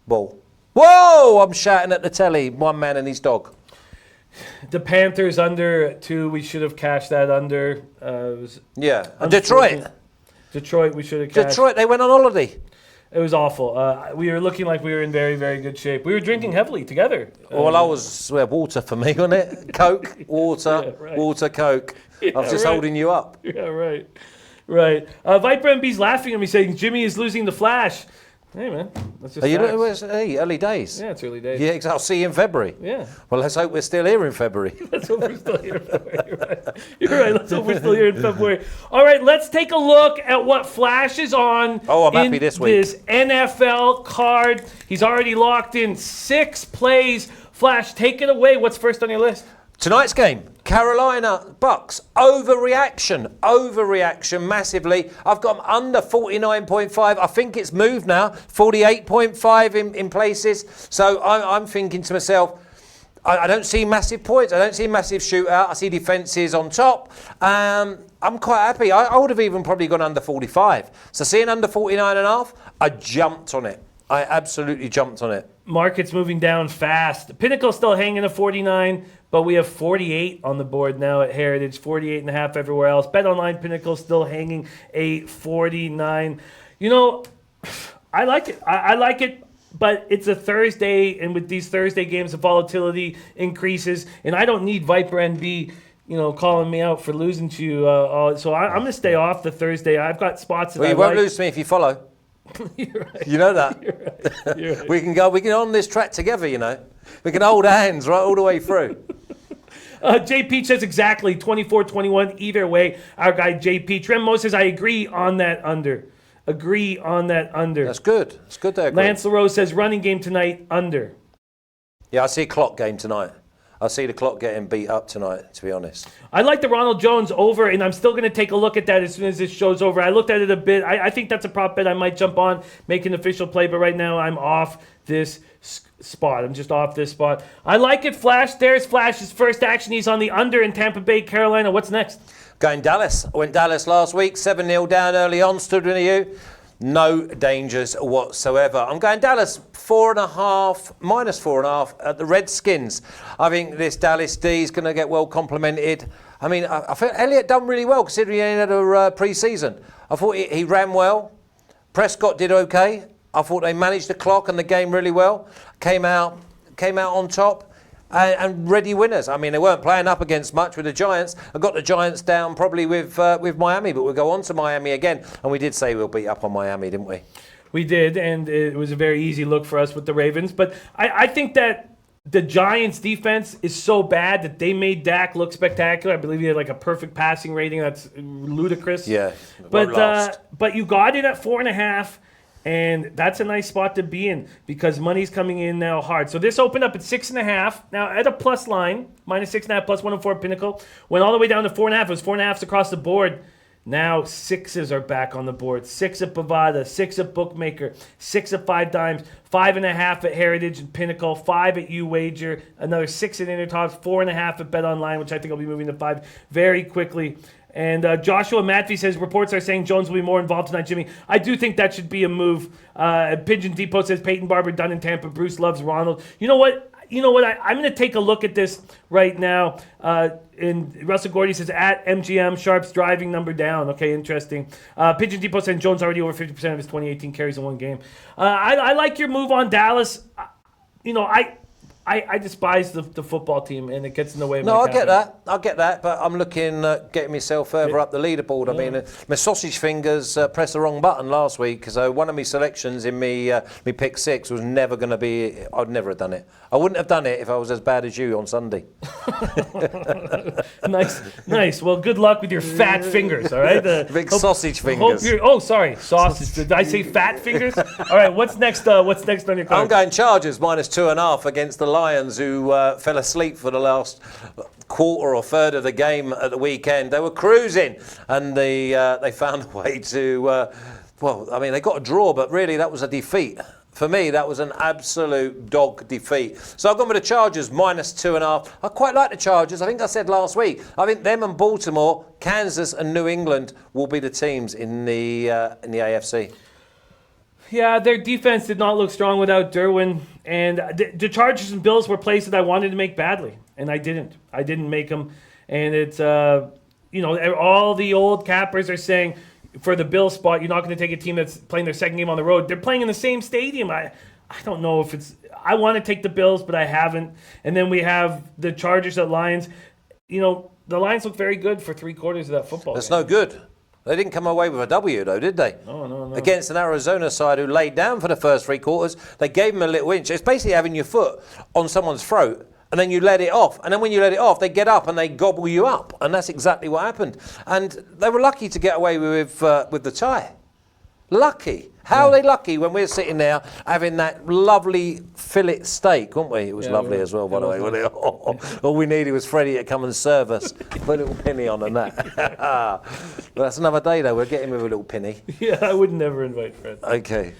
Ball. Whoa! I'm shouting at the telly. One man and his dog.
The Panthers under 2. We should have cashed that under.
Yeah. And Detroit,
we should have cashed.
Detroit, they went on holiday.
It was awful. We were looking like we were in very, very good shape. We were drinking heavily together.
Well, I was water for me, wasn't it? Coke, water, yeah, right. Water, Coke. Yeah, I was just holding you up.
Yeah, right. Right. Viper MB's laughing at me saying Jimmy is losing the Flash. Hey, man. That's just
early days.
Yeah, it's early days.
Yeah, I'll see you in February.
Yeah.
Well, let's hope we're still here in February.
Let's hope we're still here in February. You're right. You're right. Let's hope we're still here in February. All right, let's take a look at what Flash is on.
Oh, I'm happy this week.
This NFL card. He's already locked in 6 plays. Flash, take it away. What's first on your list?
Tonight's game, Carolina Bucks, overreaction massively. I've got them under 49.5. I think it's moved now, 48.5 in places. So I'm thinking to myself, I don't see massive points. I don't see massive shootout. I see defences on top. I'm quite happy. I would have even probably gone under 45. So seeing under 49.5, I jumped on it. I absolutely jumped on it.
Market's moving down fast. Pinnacle's still hanging at 49, but we have 48 on the board now at Heritage, 48.5 everywhere else. BetOnline Pinnacle's still hanging a 49. You know, I like it. I like it, but it's a Thursday, and with these Thursday games, the volatility increases, and I don't need Viper NB, calling me out for losing to you. So I'm going to stay off the Thursday. I've got spots that
you won't lose to me if you follow.
You're right.
You know that.
You're right. You're right.
We can on this track together, We can hold hands right all the way through.
J. Peach says exactly 24-21 either way. Our guy J. Peach. Remo says I agree on that under. That's
good. It's good to agree.
Lance LaRose says running game tonight under.
Yeah, I see a clock game tonight. I see the clock getting beat up tonight, to be honest.
I like the Ronald Jones over, and I'm still going to take a look at that as soon as this show's over. I looked at it a bit. I think that's a prop bet I might jump on, make an official play, but right now I'm off this spot. I'm just off this spot. I like it, Flash. There's Flash's first action. He's on the under in Tampa Bay, Carolina. What's next?
Going Dallas. I went Dallas last week, 7-0 down early on, stood with you. No dangers whatsoever. I'm going Dallas 4.5, minus 4.5 at the Redskins. I think this Dallas D is going to get well complimented. I mean, I felt Elliott done really well considering he only had a pre-season. I thought he ran well. Prescott did okay. I thought they managed the clock and the game really well. Came out on top. And ready winners. I mean, they weren't playing up against much with the Giants. I got the Giants down probably with Miami, but we'll go on to Miami again. And we did say we'll beat up on Miami, didn't we?
We did, and it was a very easy look for us with the Ravens. But I think that the Giants' defense is so bad that they made Dak look spectacular. I believe he had like a perfect passing rating. That's ludicrous.
Yeah,
but you got it at 4.5. And that's a nice spot to be in because money's coming in now hard. So this opened up at 6.5. Now at a plus line, minus 6.5, plus 104 Pinnacle. Went all the way down to 4.5. It was 4.5s across the board. Now 6s are back on the board. 6 at Bovada, 6 at Bookmaker, 6 at 5 Dimes, 5.5 at Heritage and Pinnacle, 5 at UWager, another 6 at Intertops, 4.5 at Bet Online, which I think will be moving to 5 very quickly. And Joshua Matthew says, reports are saying Jones will be more involved tonight, Jimmy. I do think that should be a move. Pigeon Depot says Peyton Barber done in Tampa. Bruce loves Ronald. You know what? I'm going to take a look at this right now. And Russell Gordy says, at MGM, Sharps driving number down. Okay, interesting. Pigeon Depot saying Jones already over 50% of his 2018 carries in one game. I like your move on Dallas. I despise the football team, and it gets in the way of
I get that, but I'm looking at getting myself further up the leaderboard. I mean, my sausage fingers pressed the wrong button last week because one of my selections in me pick 6 was never going to be. I'd never have done it. I wouldn't have done it if I was as bad as you on Sunday.
Nice. Well, good luck with your fat fingers. All right,
big sausage fingers.
Sorry, sausage. Did I say fat fingers? All right, what's next? What's next on your card?
I'm going Chargers minus 2.5 against the Lions, who fell asleep for the last quarter or third of the game at the weekend. They were cruising, and they found a way to. They got a draw, but really that was a defeat. For me, that was an absolute dog defeat. So I've gone with the Chargers minus 2.5. I quite like the Chargers. I think I said last week. I think them and Baltimore, Kansas and New England will be the teams in the AFC.
Yeah, their defense did not look strong without Derwin. And the Chargers and Bills were plays that I wanted to make badly, and I didn't. I didn't make them. And it's, all the old cappers are saying for the Bills spot, you're not going to take a team that's playing their second game on the road. They're playing in the same stadium. I don't know if it's – I want to take the Bills, but I haven't. And then we have the Chargers at Lions. The Lions look very good for 3/4 of that football
That's
game.
no good. They didn't come away with a W, though, did they?
No.
Against an Arizona side who laid down for the first 3/4. They gave them a little inch. It's basically having your foot on someone's throat, and then you let it off. And then when you let it off, they get up and they gobble you up. And that's exactly what happened. And they were lucky to get away with the tie. Lucky. How are they lucky when we're sitting there having that lovely fillet steak, weren't we? It was lovely as well, by the way, wasn't it? All we needed was Freddie to come and serve us. Put a little penny on and that. Well, that's another day, though. We'll get him with a little penny.
Yeah, I would never invite Fred.
Okay.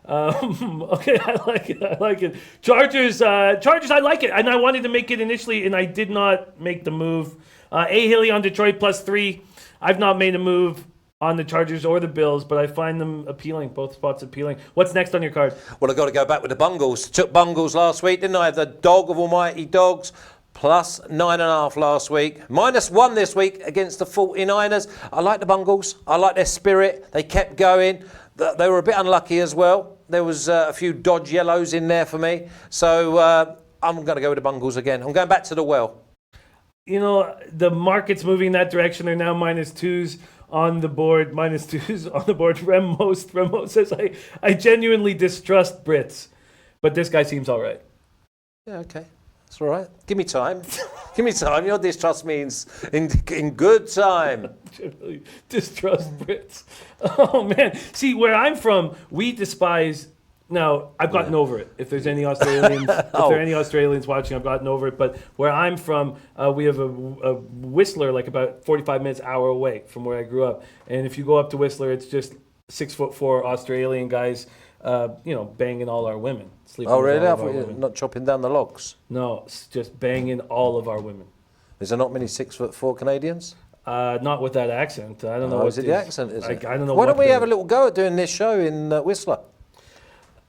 Okay, I like it. Chargers, I like it. And I wanted to make it initially, and I did not make the move. A. Hilly on Detroit plus 3. I've not made a move on the Chargers or the Bills, but I find them appealing, both spots appealing. What's next on your card?
Well, I've got to go back with the Bungles. Took Bungles last week, didn't I? The dog of almighty dogs. Plus 9.5 last week. Minus 1 this week against the 49ers. I like the Bungles. I like their spirit. They kept going. They were a bit unlucky as well. There was a few dodge yellows in there for me. So I'm going to go with the Bungles again. I'm going back to the well.
The market's moving in that direction. They're now minus 2s on the board. Minus 2s on the board. Remo says, I genuinely distrust Brits, but this guy seems all right.
Yeah, okay. That's all right. Give me time. Give me time. Your distrust means in good time.
Generally distrust Brits. Oh, man. See, where I'm from, we despise... Now, I've gotten over it. If there's any Australians, if there are any Australians watching, I've gotten over it. But where I'm from, we have a Whistler like about 45 minutes, hour away from where I grew up. And if you go up to Whistler, it's just 6'4" Australian guys banging all our women. Sleeping
Oh,
with
really?
all
I
of our
thought you were
women.
not chopping down the logs.
No, it's just banging all of our women.
Is there not many 6'4" Canadians?
Not with that accent. I don't know
Oh,
what
is it the accent, is it?
I don't know.
Why don't
what
we have a little go at doing this show in Whistler?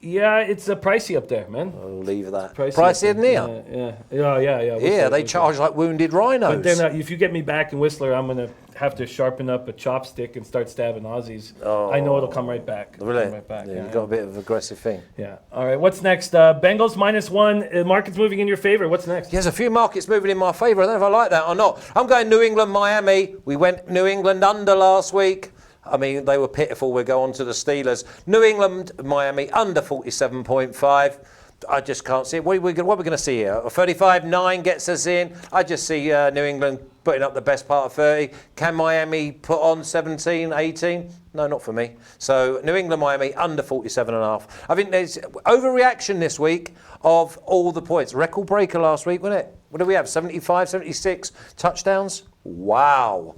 Yeah, it's pricey up there, man.
Oh, leave that.
Pricey
Pricey in here?
Yeah.
Yeah, they charge like wounded rhinos.
But then if you get me back in Whistler, I'm going to have to sharpen up a chopstick and start stabbing Aussies. I know it'll come right back.
Really?
Come right back.
Yeah, you've got a bit of an aggressive thing.
Yeah. All right, what's next? Bengals -1. Market's moving in your favor. What's next?
There's a few markets moving in my favour. I don't know if I like that or not. I'm going New England, Miami. We went New England under last week. I mean, they were pitiful. We'll go on to the Steelers. New England, Miami under 47.5. I just can't see it. What are we going to see here? 35.9 gets us in. I just see New England putting up the best part of 30. Can Miami put on 17, 18? No, not for me. So New England, Miami under 47.5. I think there's overreaction this week of all the points. Record breaker last week, wasn't it? What do we have? 75, 76 touchdowns? Wow.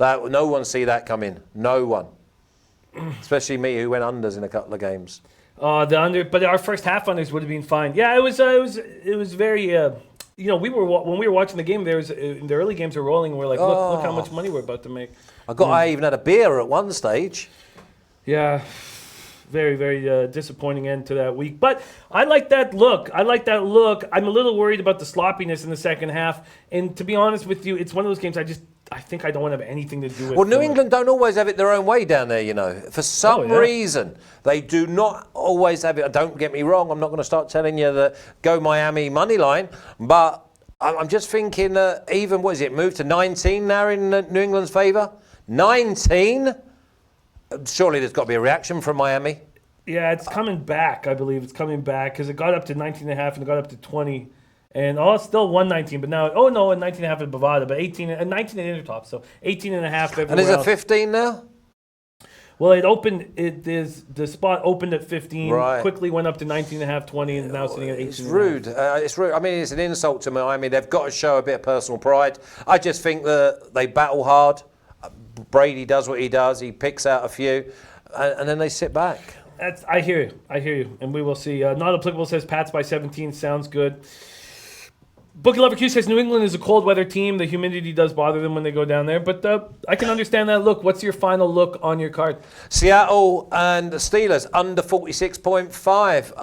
No one see that coming. No one. Especially me, who went unders in a couple of games.
The under, but our first half unders would have been fine. Yeah, it was very. When we were watching the game, in the early games were rolling. And we're like, look how much money we're about to make.
I even had a beer at one stage.
Yeah, very, very disappointing end to that week. But I like that look. I'm a little worried about the sloppiness in the second half. And to be honest with you, it's one of those games I think I don't want to have anything to do with.
Well, New England don't always have it their own way down there, For some reason, they do not always have it. Don't get me wrong. I'm not going to start telling you the go Miami money line, but I'm just thinking even, moved to 19 now in New England's favour? 19? Surely there's got to be a reaction from Miami.
Yeah, it's coming back. I believe it's coming back because it got up to 19.5 and it got up to 20. And it's still 119, but now, a 19.5 at Bovada, but 19 at Intertop, so 18.5 everywhere
And is it
else.
15 now?
Well, the spot opened at 15, quickly went up to 19.5, 20, and now sitting at 18.
It's rude. It's rude. I mean, it's an insult to Miami. They've got to show a bit of personal pride. I just think that they battle hard. Brady does what he does. He picks out a few, and then they sit back.
I hear you, and we will see. Not applicable says Pats by 17. Sounds good. Bookie Lover Q says New England is a cold weather team. The humidity does bother them when they go down there, but I can understand that look. What's your final look on your card?
Seattle and the Steelers under 46.5.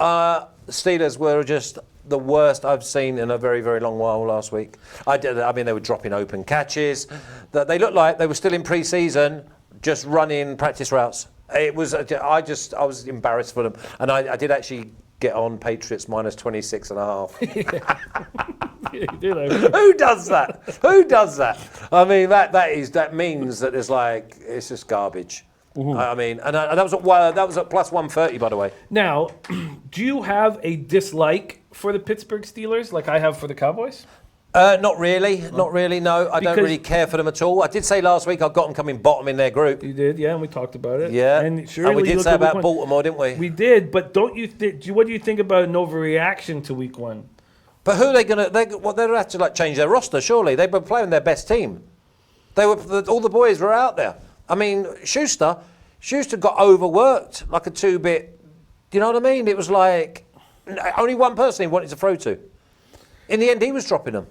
The Steelers were just the worst I've seen in a very, very long while last week. They were dropping open catches. They looked like they were still in pre-season, just running practice routes. It was. I was embarrassed for them, and I did actually get on Patriots -26.5.
Yeah, you did.
Who does that? I mean, that means that it's just garbage. Mm-hmm. I mean, and that was at plus 130, by the way.
Now, do you have a dislike for the Pittsburgh Steelers like I have for the Cowboys?
Not really, no. I don't really care for them at all. I did say last week I've got them coming bottom in their group.
You did, yeah, and we talked about it.
Yeah,
and
we did say about Baltimore, didn't we?
We did, but what do you think about an overreaction to week one?
But who are they going to... They'll have to change their roster, surely. They've been playing their best team. All the boys were out there. I mean, Schuster got overworked like a two-bit... Do you know what I mean? It was like only one person he wanted to throw to. In the end, he was dropping them.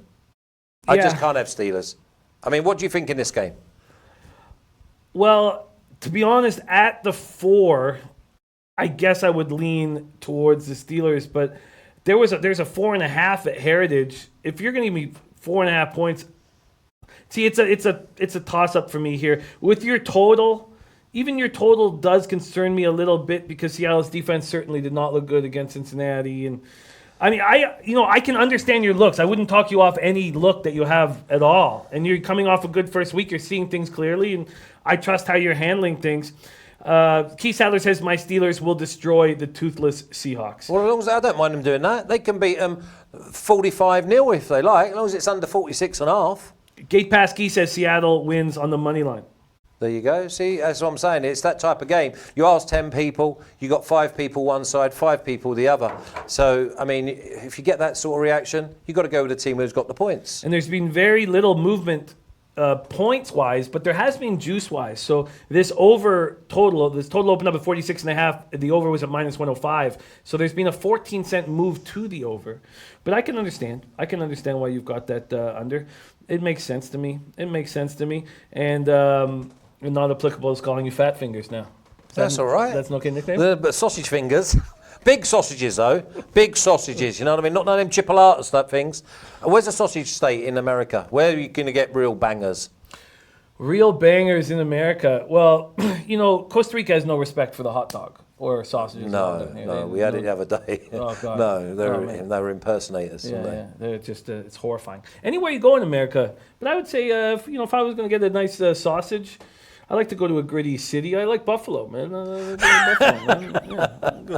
I just can't have Steelers. I mean, what do you think in this game?
Well, to be honest, at the 4, I guess I would lean towards the Steelers, but there's a 4.5 at Heritage. If you're going to give me 4.5 points, see, it's a toss up for me here with your total. Even your total does concern me a little bit because Seattle's defense certainly did not look good against Cincinnati. And I mean, I can understand your looks. I wouldn't talk you off any look that you have at all. And you're coming off a good first week. You're seeing things clearly, and I trust how you're handling things. Keith Sadler says, my Steelers will destroy the toothless Seahawks.
Well, as long as I don't mind them doing that. They can beat them 45-0 if they like, as long as it's under 46.5.
Gate Pass Key says Seattle wins on the money line.
There you go. See, that's what I'm saying. It's that type of game. You ask 10 people, you got 5 people one side, 5 people the other. So, I mean, if you get that sort of reaction, you've got to go with the team who's got the points.
And there's been very little movement points-wise, but there has been juice-wise. So this total opened up at 46.5. The over was at minus 105. So there's been a 14-cent move to the over. But I can understand. Why you've got that under. It makes sense to me. And not applicable is calling you fat fingers now.
That's all right.
That's an okay nickname?
But sausage fingers. Big sausages, though. Big sausages, you know what I mean? Not none of them chipolatas type things. Where's the sausage state in America? Where are you going to get real bangers?
Real bangers in America. Well, Costa Rica has no respect for the hot dog or sausages.
No, we had it the other day.
Oh, God.
No, they were impersonators.
Yeah. They're just, it's horrifying. Anywhere you go in America, but I would say, if I was going to get a nice sausage, I like to go to a gritty city. I like Buffalo, man. Go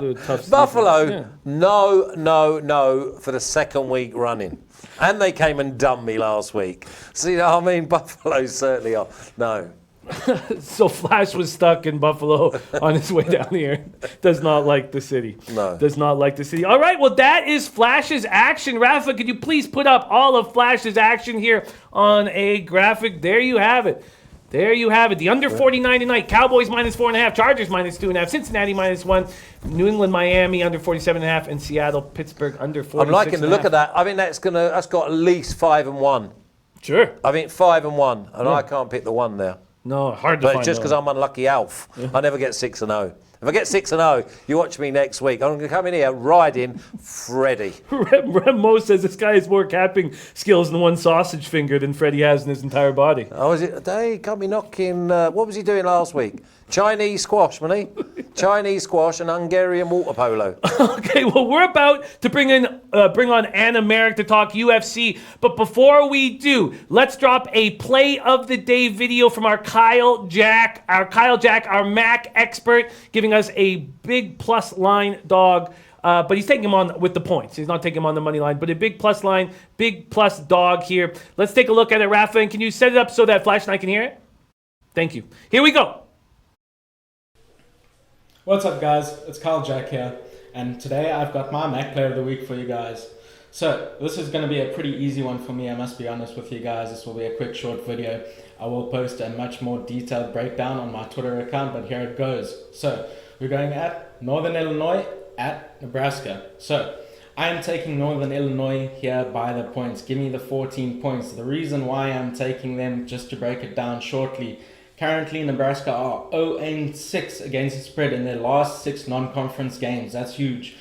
to a tough
Buffalo,
city.
no, for the second week running. And they came and dumped me last week. So, Buffalo certainly are. No.
So Flash was stuck in Buffalo on his way down here. Does not like the city.
No.
Does not like the city. All right, well, that is Flash's action. Rafa, could you please put up all of Flash's action here on a graphic? There you have it. The under 49 tonight. Cowboys minus 4.5. Chargers minus 2.5. Cincinnati minus 1. New England, Miami under 47.5. And Seattle, Pittsburgh under 46.5.
I'm liking the look of that. I think that's got at least 5-1.
Sure.
I think 5-1, and I can't pick the one there.
No, hard to
But
find.
just because I'm unlucky Alf, I never get 6-0. If I get 6-0, you watch me next week. I'm going to come in here riding Freddie.
Remo says this guy has more capping skills than one sausage finger than Freddie has in his entire body.
Oh, is it? They can't be knocking. What was he doing last week? Chinese squash, wasn't he? Chinese squash and Hungarian water polo.
Okay, well, we're about to bring on Anna Merrick to talk UFC. But before we do, let's drop a play of the day video from our Kyle Jack, our Mac expert, giving us a big plus line dog. But he's taking him on with the points. He's not taking him on the money line, but a big plus line, big plus dog here. Let's take a look at it, Rafa. And can you set it up so that Flash and I can hear it? Thank you. Here we go.
What's up, guys? It's Kyle Jack here, and today I've got my Mac Player of the Week for you guys. So this is going to be a pretty easy one for me, I must be honest with you guys. This will be a quick short video. I will post a much more detailed breakdown on my Twitter account, but here it goes. So we're going at Northern Illinois at Nebraska. So I am taking Northern Illinois here by the points. Give me the 14 points. The reason why I'm taking them, just to break it down shortly, currently Nebraska are 0-6 against the spread in their last 6 non-conference games. That's huge.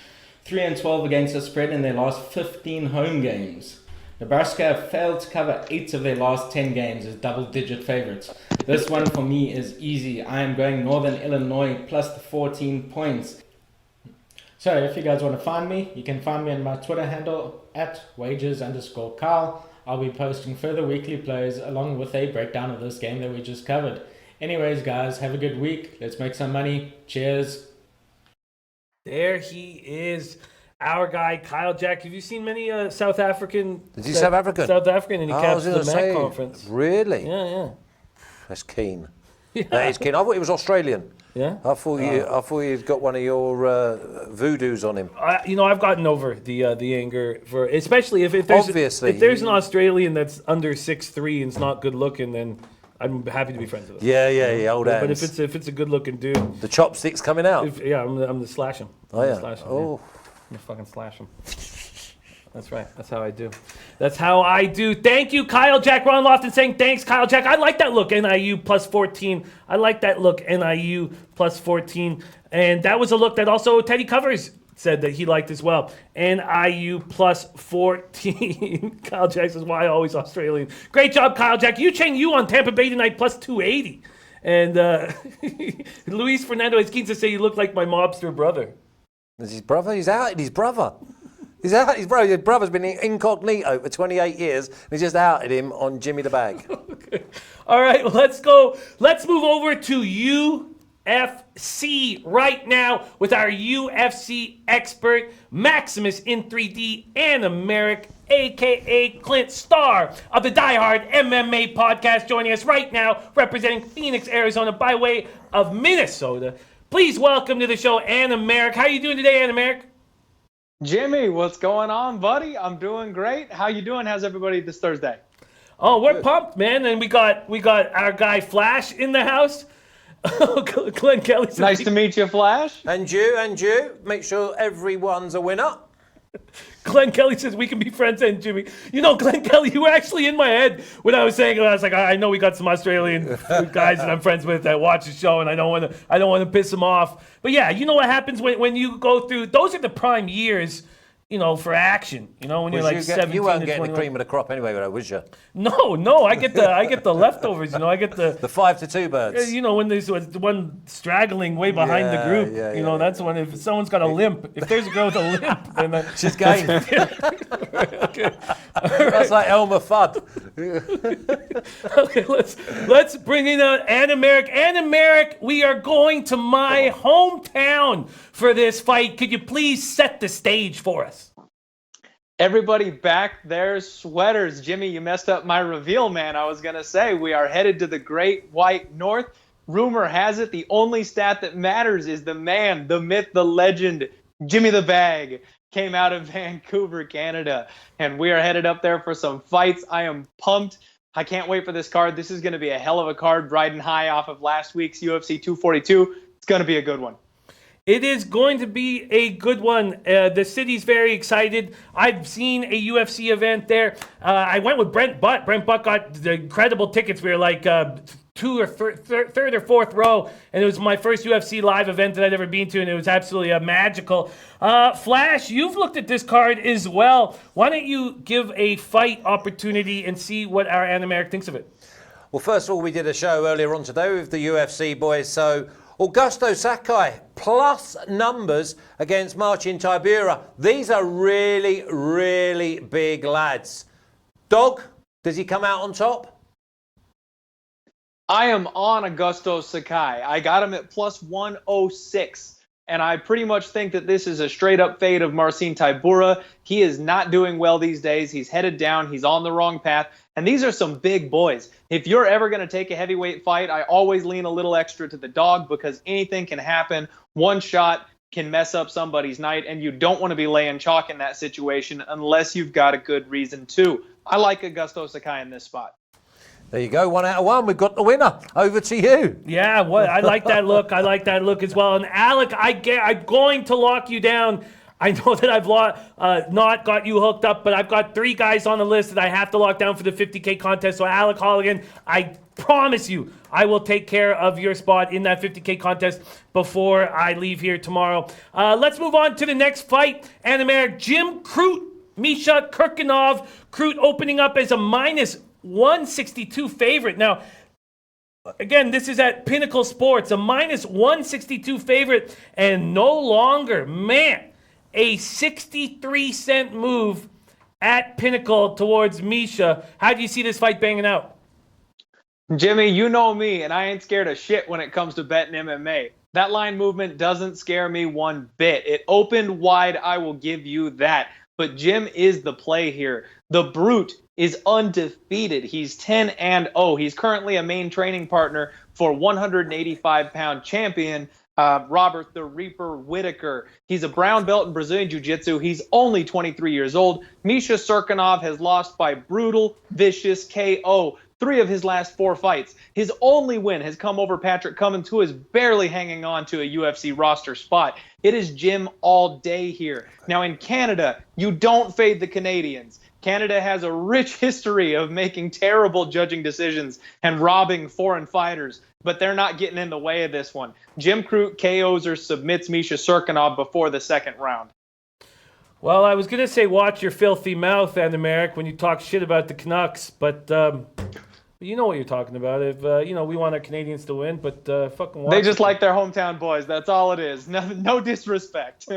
3-12 against the spread in their last 15 home games. Nebraska have failed to cover 8 of their last 10 games as double-digit favorites. This one for me is easy. I am going Northern Illinois plus the 14 points. So if you guys want to find me, you can find me on my Twitter handle at wages_Kyle. I'll be posting further weekly plays along with a breakdown of this game that we just covered. Anyways, guys, have a good week. Let's make some money. Cheers.
There he is, our guy, Kyle Jack. Have you seen many South African?
Is he South African?
South African, and he caps the
say,
MAC conference.
Really?
Yeah.
That's keen.
Yeah.
That is keen. I thought he was Australian.
Yeah.
I thought you'd got one of your voodoos on him.
I've gotten over the anger for, especially if there's an Australian that's under 6'3" and it's not good looking, then I'm happy to be friends with him.
Yeah, old hands.
But if it's a good looking dude,
the chopsticks coming out.
I'm gonna slash him.
Oh yeah.
I'm
Oh.
gonna fucking slash him. That's right. That's how I do. Thank you, Kyle Jack. Ron Lofton saying thanks, Kyle Jack. I like that look, NIU plus 14. I like that look, NIU plus 14. And that was a look that also Teddy Covers said that he liked as well. NIU plus 14. Kyle Jack says, why always Australian? Great job, Kyle Jack. You on Tampa Bay tonight plus 280. And Luis Fernando is keen to say you look like my mobster brother.
Is his brother? He's outed his brother. His brother's been incognito for 28 years, and he's just outed him on Jimmy the Bag.
Okay. All right, well, let's go. Let's move over to UFC right now with our UFC expert, Maximus in 3D, Anna Merrick, a.k.a. Clint Starr of the Die Hard MMA podcast, joining us right now, representing Phoenix, Arizona, by way of Minnesota. Please welcome to the show, Anna Merrick. How are you doing today, Anna Merrick?
Jimmy, what's going on, buddy? I'm doing great. How you doing? How's everybody this Thursday?
Oh, we're pumped, man. And we got our guy Flash in the house. Glenn Kelly says,
Nice to meet you, Flash.
And you. Make sure everyone's a winner.
Glenn Kelly says we can be friends, and Jimmy. You know, Glenn Kelly, you were actually in my head when I was saying it. I was like, I know we got some Australian guys that I'm friends with that watch the show, and I don't want to piss them off. But yeah, you know what happens when you go through. Those are the prime years, you know, for action. You know, when you're like 17
you weren't
to
getting
21.
the cream of the crop anyway, though, was you?
No, I get the leftovers. You know, I get the
5-2 birds.
You know, when there's one straggling way behind the group, you know, that's when if someone's got a limp, if there's a girl with a limp, then
She's game.
Okay.
That's like Elmer Fudd.
Okay, let's bring in Anna Merrick. Anna Merrick, we are going to my hometown for this fight. Could you please set the stage for us?
Everybody back their sweaters. Jimmy, you messed up my reveal, man. I was going to say we are headed to the Great White North. Rumor has it the only stat that matters is the man, the myth, the legend, Jimmy the Bag, came out of Vancouver, Canada. And we are headed up there for some fights. I am pumped. I can't wait for this card. This is going to be a hell of a card, riding high off of last week's UFC 242. It's going to be a good one.
It is going to be a good one. The city's very excited. I've seen a UFC event there. I went with Brent Butt. Brent Butt got the incredible tickets. We were like third or fourth row, and it was my first UFC live event that I'd ever been to, and it was absolutely magical. Flash, you've looked at this card as well. Why don't you give a fight opportunity and see what our Anna Merrick thinks of it?
Well, first of all, we did a show earlier on today with the UFC boys, so Augusto Sakai, plus numbers against Marcin Tybura. These are really, really big lads. Dog, does he come out on top?
I am on Augusto Sakai. I got him at plus 106. And I pretty much think that this is a straight-up fade of Marcin Tybura. He is not doing well these days. He's headed down. He's on the wrong path. And these are some big boys. If you're ever going to take a heavyweight fight, I always lean a little extra to the dog because anything can happen. One shot can mess up somebody's night, and you don't want to be laying chalk in that situation unless you've got a good reason to. I like Augusto Sakai in this spot.
There you go, 1 out of 1. We've got the winner. Over to you.
Yeah, I like that look. I like that look as well. And Alec, I'm going to lock you down. I know that I've not got you hooked up, but I've got 3 guys on the list that I have to lock down for the 50K contest. So Alec Holligan, I promise you, I will take care of your spot in that 50K contest before I leave here tomorrow. Let's move on to the next fight. Anna Merrick, Jim Crute, Misha Kirkinov. Crute opening up as a minus 162 favorite. Now, again, this is at Pinnacle Sports, a minus 162 favorite, and no longer, man, a 63-cent move at Pinnacle towards Misha. How do you see this fight banging out?
Jimmy, you know me, and I ain't scared of shit when it comes to betting MMA. That line movement doesn't scare me one bit. It opened wide, I will give you that. But Jim is the play here. The Brute is undefeated. He's 10-0. He's currently a main training partner for 185-pound champion Robert the Reaper Whitaker. He's a brown belt in Brazilian Jiu-Jitsu. He's only 23 years old. Misha Cirkunov has lost by brutal, vicious KO 3 of his last 4 fights. His only win has come over Patrick Cummins, who is barely hanging on to a UFC roster spot. It is Jim all day here. Now in Canada, you don't fade the Canadians. Canada has a rich history of making terrible judging decisions and robbing foreign fighters, but they're not getting in the way of this one. Jim Crute KOs or submits Misha Cirkunov before the second round.
Well, I was going to say watch your filthy mouth, Anna Merrick, when you talk shit about the Canucks, but you know what you're talking about. If we want our Canadians to win, but fucking watch.
They just like their hometown boys. That's all it is. No disrespect.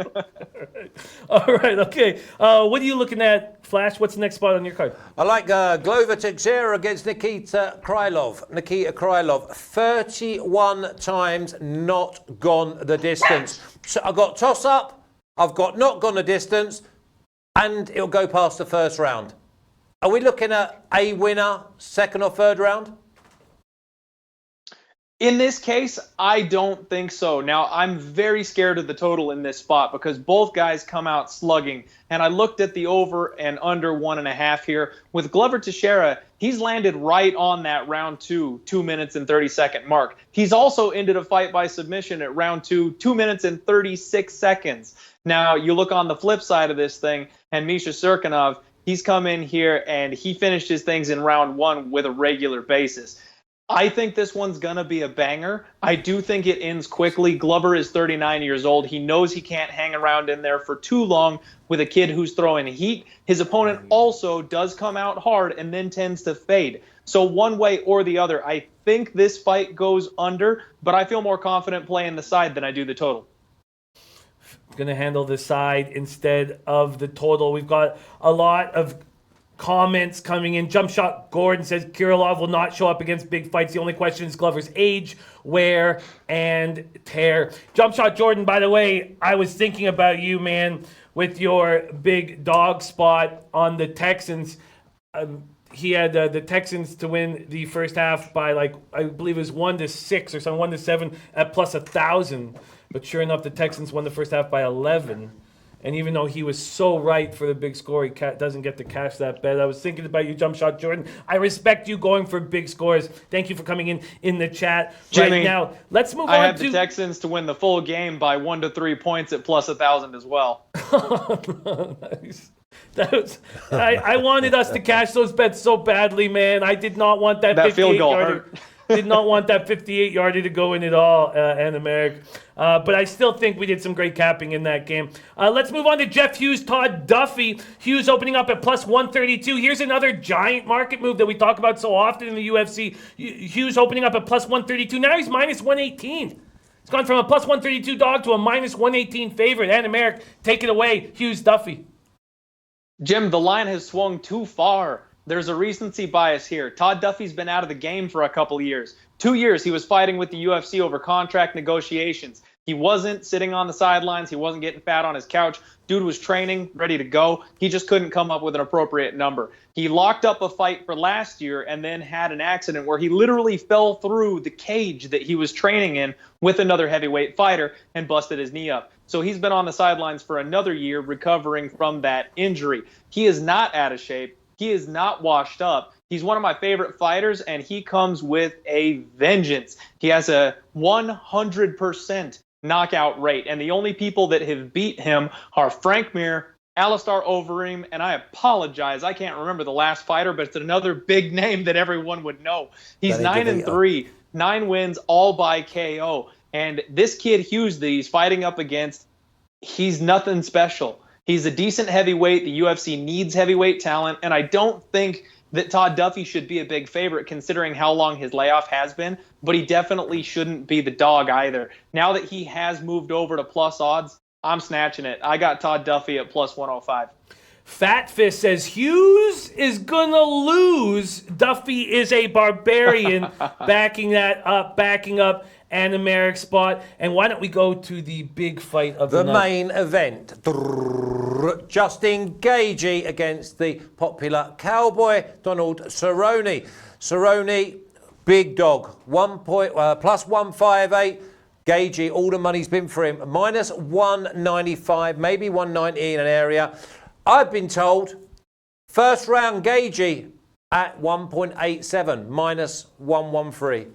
All right, okay. What are you looking at, Flash? What's the next spot on your card?
I like Glover Teixeira against Nikita Krylov. 31 times not gone the distance. So I've got toss up, I've got not gone the distance, and it'll go past the first round. Are we looking at a winner, second or third round?
In this case, I don't think so. Now, I'm very scared of the total in this spot because both guys come out slugging. And I looked at the over and under 1.5 here. With Glover Teixeira, he's landed right on that round 2 minutes and 30-second mark. He's also ended a fight by submission at round 2 minutes and 36 seconds. Now, you look on the flip side of this thing, and Misha Serkinov, he's come in here and he finished his things in round 1 with a regular basis. I think this one's going to be a banger. I do think it ends quickly. Glover is 39 years old. He knows he can't hang around in there for too long with a kid who's throwing heat. His opponent also does come out hard and then tends to fade. So one way or the other, I think this fight goes under, but I feel more confident playing the side than I do the total.
Going to handle the side instead of the total. We've got a lot of comments coming in. Jump Shot Gordon says Kirilov will not show up against big fights. The only question is Glover's age, wear, and tear. Jump Shot Jordan, by the way, I was thinking about you, man, with your big dog spot on the Texans. He had the Texans to win the first half by, like, I believe it was 1-6 or something, 1-7 at plus 1,000. But sure enough, the Texans won the first half by 11. And even though he was so right for the big score, he doesn't get to cash that bet. I was thinking about you, Jump Shot Jordan. I respect you going for big scores. Thank you for coming in the chat.
Jimmy,
right now, let's move on
I have the Texans to win the full game by 1 to 3 points at plus 1,000 as well.
Nice. I wanted us to cash those bets so badly, man. I did not want that
field goal hurt.
Did not want that 58-yarder to go in at all, and America. But I still think we did some great capping in that game. Let's move on to Jeff Hughes, Todd Duffy. Hughes opening up at plus 132. Here's another giant market move that we talk about so often in the UFC. Hughes opening up at plus 132. Now he's minus 118. It's gone from a plus 132 dog to a minus 118 favorite. And America, take it away, Hughes, Duffy.
Jim, the line has swung too far. There's a recency bias here. Todd Duffy's been out of the game for a couple years. 2 years he was fighting with the UFC over contract negotiations. He wasn't sitting on the sidelines. He wasn't getting fat on his couch. Dude was training, ready to go. He just couldn't come up with an appropriate number. He locked up a fight for last year and then had an accident where he literally fell through the cage that he was training in with another heavyweight fighter and busted his knee up. So he's been on the sidelines for another year recovering from that injury. He is not out of shape. He is not washed up. He's one of my favorite fighters, and he comes with a vengeance. He has a 100% knockout rate, and the only people that have beat him are Frank Mir, Alistair Overeem, and I apologize, I can't remember the last fighter, but it's another big name that everyone would know. He's 9-3, 9 wins, all by KO. And this kid Hughes that he's fighting up against, he's nothing special. He's a decent heavyweight. The UFC needs heavyweight talent, and I don't think that Todd Duffy should be a big favorite considering how long his layoff has been, but he definitely shouldn't be the dog either. Now that he has moved over to plus odds, I'm snatching it. I got Todd Duffy at plus 105.
Fat Fist says Hughes is gonna lose. Duffy is a barbarian. Backing up and the Merrick spot. And why don't we go to the big fight of the night?
main event. Justin Gaethje against the popular cowboy Donald Cerrone. Cerrone, big dog, plus 158. Gaethje, all the money's been for him. Minus 195, maybe 190 in an area. I've been told first round Gaethje at 1.87, minus 113.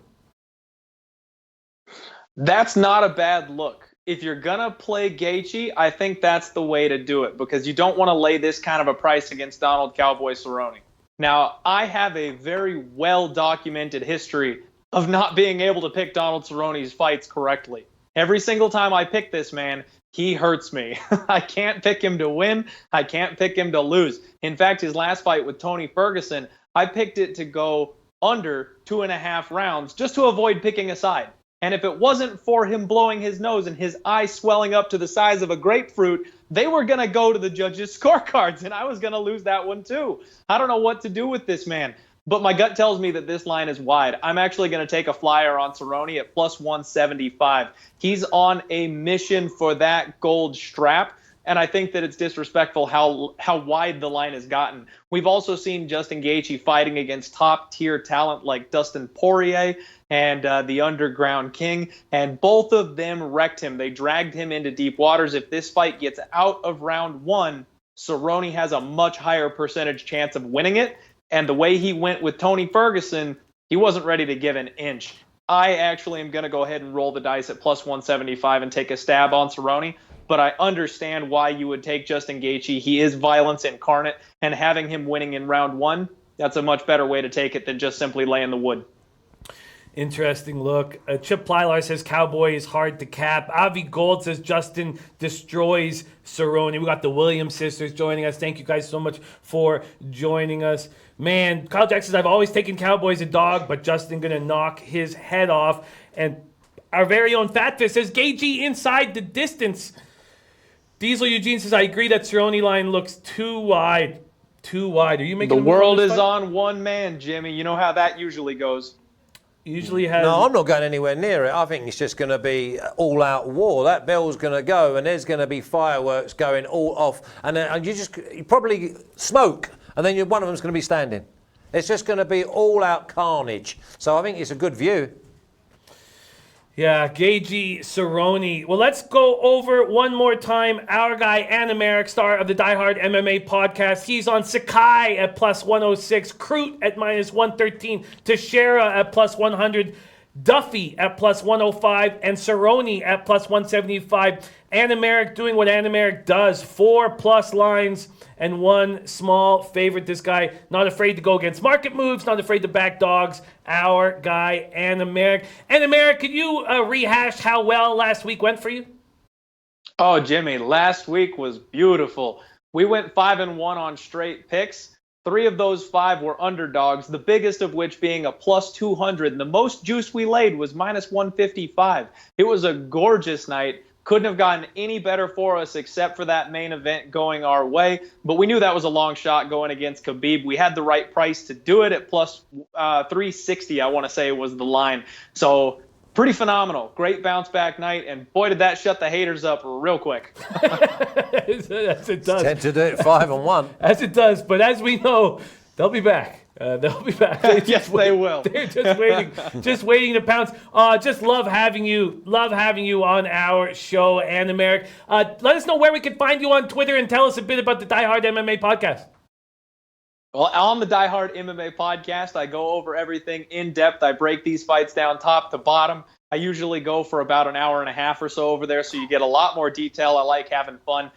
That's not a bad look. If you're going to play Gaethje, I think that's the way to do it because you don't want to lay this kind of a price against Donald Cowboy Cerrone. Now, I have a very well-documented history of not being able to pick Donald Cerrone's fights correctly. Every single time I pick this man, he hurts me. I can't pick him to win. I can't pick him to lose. In fact, his last fight with Tony Ferguson, I picked it to go under 2.5 rounds just to avoid picking a side. And if it wasn't for him blowing his nose and his eye swelling up to the size of a grapefruit, they were going to go to the judges' scorecards, and I was going to lose that one too. I don't know what to do with this man. But my gut tells me that this line is wide. I'm actually going to take a flyer on Cerrone at plus 175. He's on a mission for that gold strap, and I think that it's disrespectful how wide the line has gotten. We've also seen Justin Gaethje fighting against top-tier talent like Dustin Poirier and the Underground King, and both of them wrecked him. They dragged him into deep waters. If this fight gets out of round 1, Cerrone has a much higher percentage chance of winning it. And the way he went with Tony Ferguson, he wasn't ready to give an inch. I actually am going to go ahead and roll the dice at plus 175 and take a stab on Cerrone. But I understand why you would take Justin Gaethje. He is violence incarnate, and having him winning in round one, that's a much better way to take it than just simply laying the wood.
Interesting look. Chip Plylar says Cowboy is hard to cap. Avi Gold says Justin destroys Cerrone. We got the Williams sisters joining us. Thank you guys so much for joining us. Man, Kyle Jack says, I've always taken Cowboy as a dog, but Justin going to knock his head off. And our very own Fat Fist says Gaethje inside the distance. Diesel Eugene says, I agree that Cerrone line looks too wide. Too wide. Are you making
the world is on one man, Jimmy. You know how that usually goes.
Usually has.
No, I'm not going anywhere near it. I think it's just going to be all-out war. That bell's going to go, and there's going to be fireworks going all off, and you probably smoke, and then one of them's going to be standing. It's just going to be all-out carnage. So I think it's a good view.
Yeah, Gaethje, Cerrone. Well, let's go over one more time. Our guy, Anna Merrick, star of the Die Hard MMA podcast. He's on Sakai at plus 106, Crute at minus 113, Teixeira at plus 100, Duffy at plus 105, and Cerrone at plus 175. Anna Merrick doing what Anna Merrick does. 4+ lines and one small favorite. This guy not afraid to go against market moves, not afraid to back dogs. Our guy, Anna Merrick. Anna Merrick, could you rehash how well last week went for you?
Oh, Jimmy, last week was beautiful. We went 5-1 on straight picks. 3 of those 5 were underdogs, the biggest of which being a plus 200. And the most juice we laid was minus 155. It was a gorgeous night. Couldn't have gotten any better for us except for that main event going our way. But we knew that was a long shot going against Khabib. We had the right price to do it at plus 360, I want to say was the line. So pretty phenomenal. Great bounce back night. And boy, did that shut the haters up real quick.
As it does.
Tend to do it 5-1.
As it does. But as we know, they'll be back. They'll be back.
Yes, they will.
They're just waiting to pounce. Just love having you on our show, Anna Merrick. Let us know where we can find you on Twitter and tell us a bit about the Die Hard MMA podcast.
Well, on the Die Hard MMA podcast, I go over everything in depth. I break these fights down top to bottom. I usually go for about an hour and a half or so over there, so you get a lot more detail. I like having fun.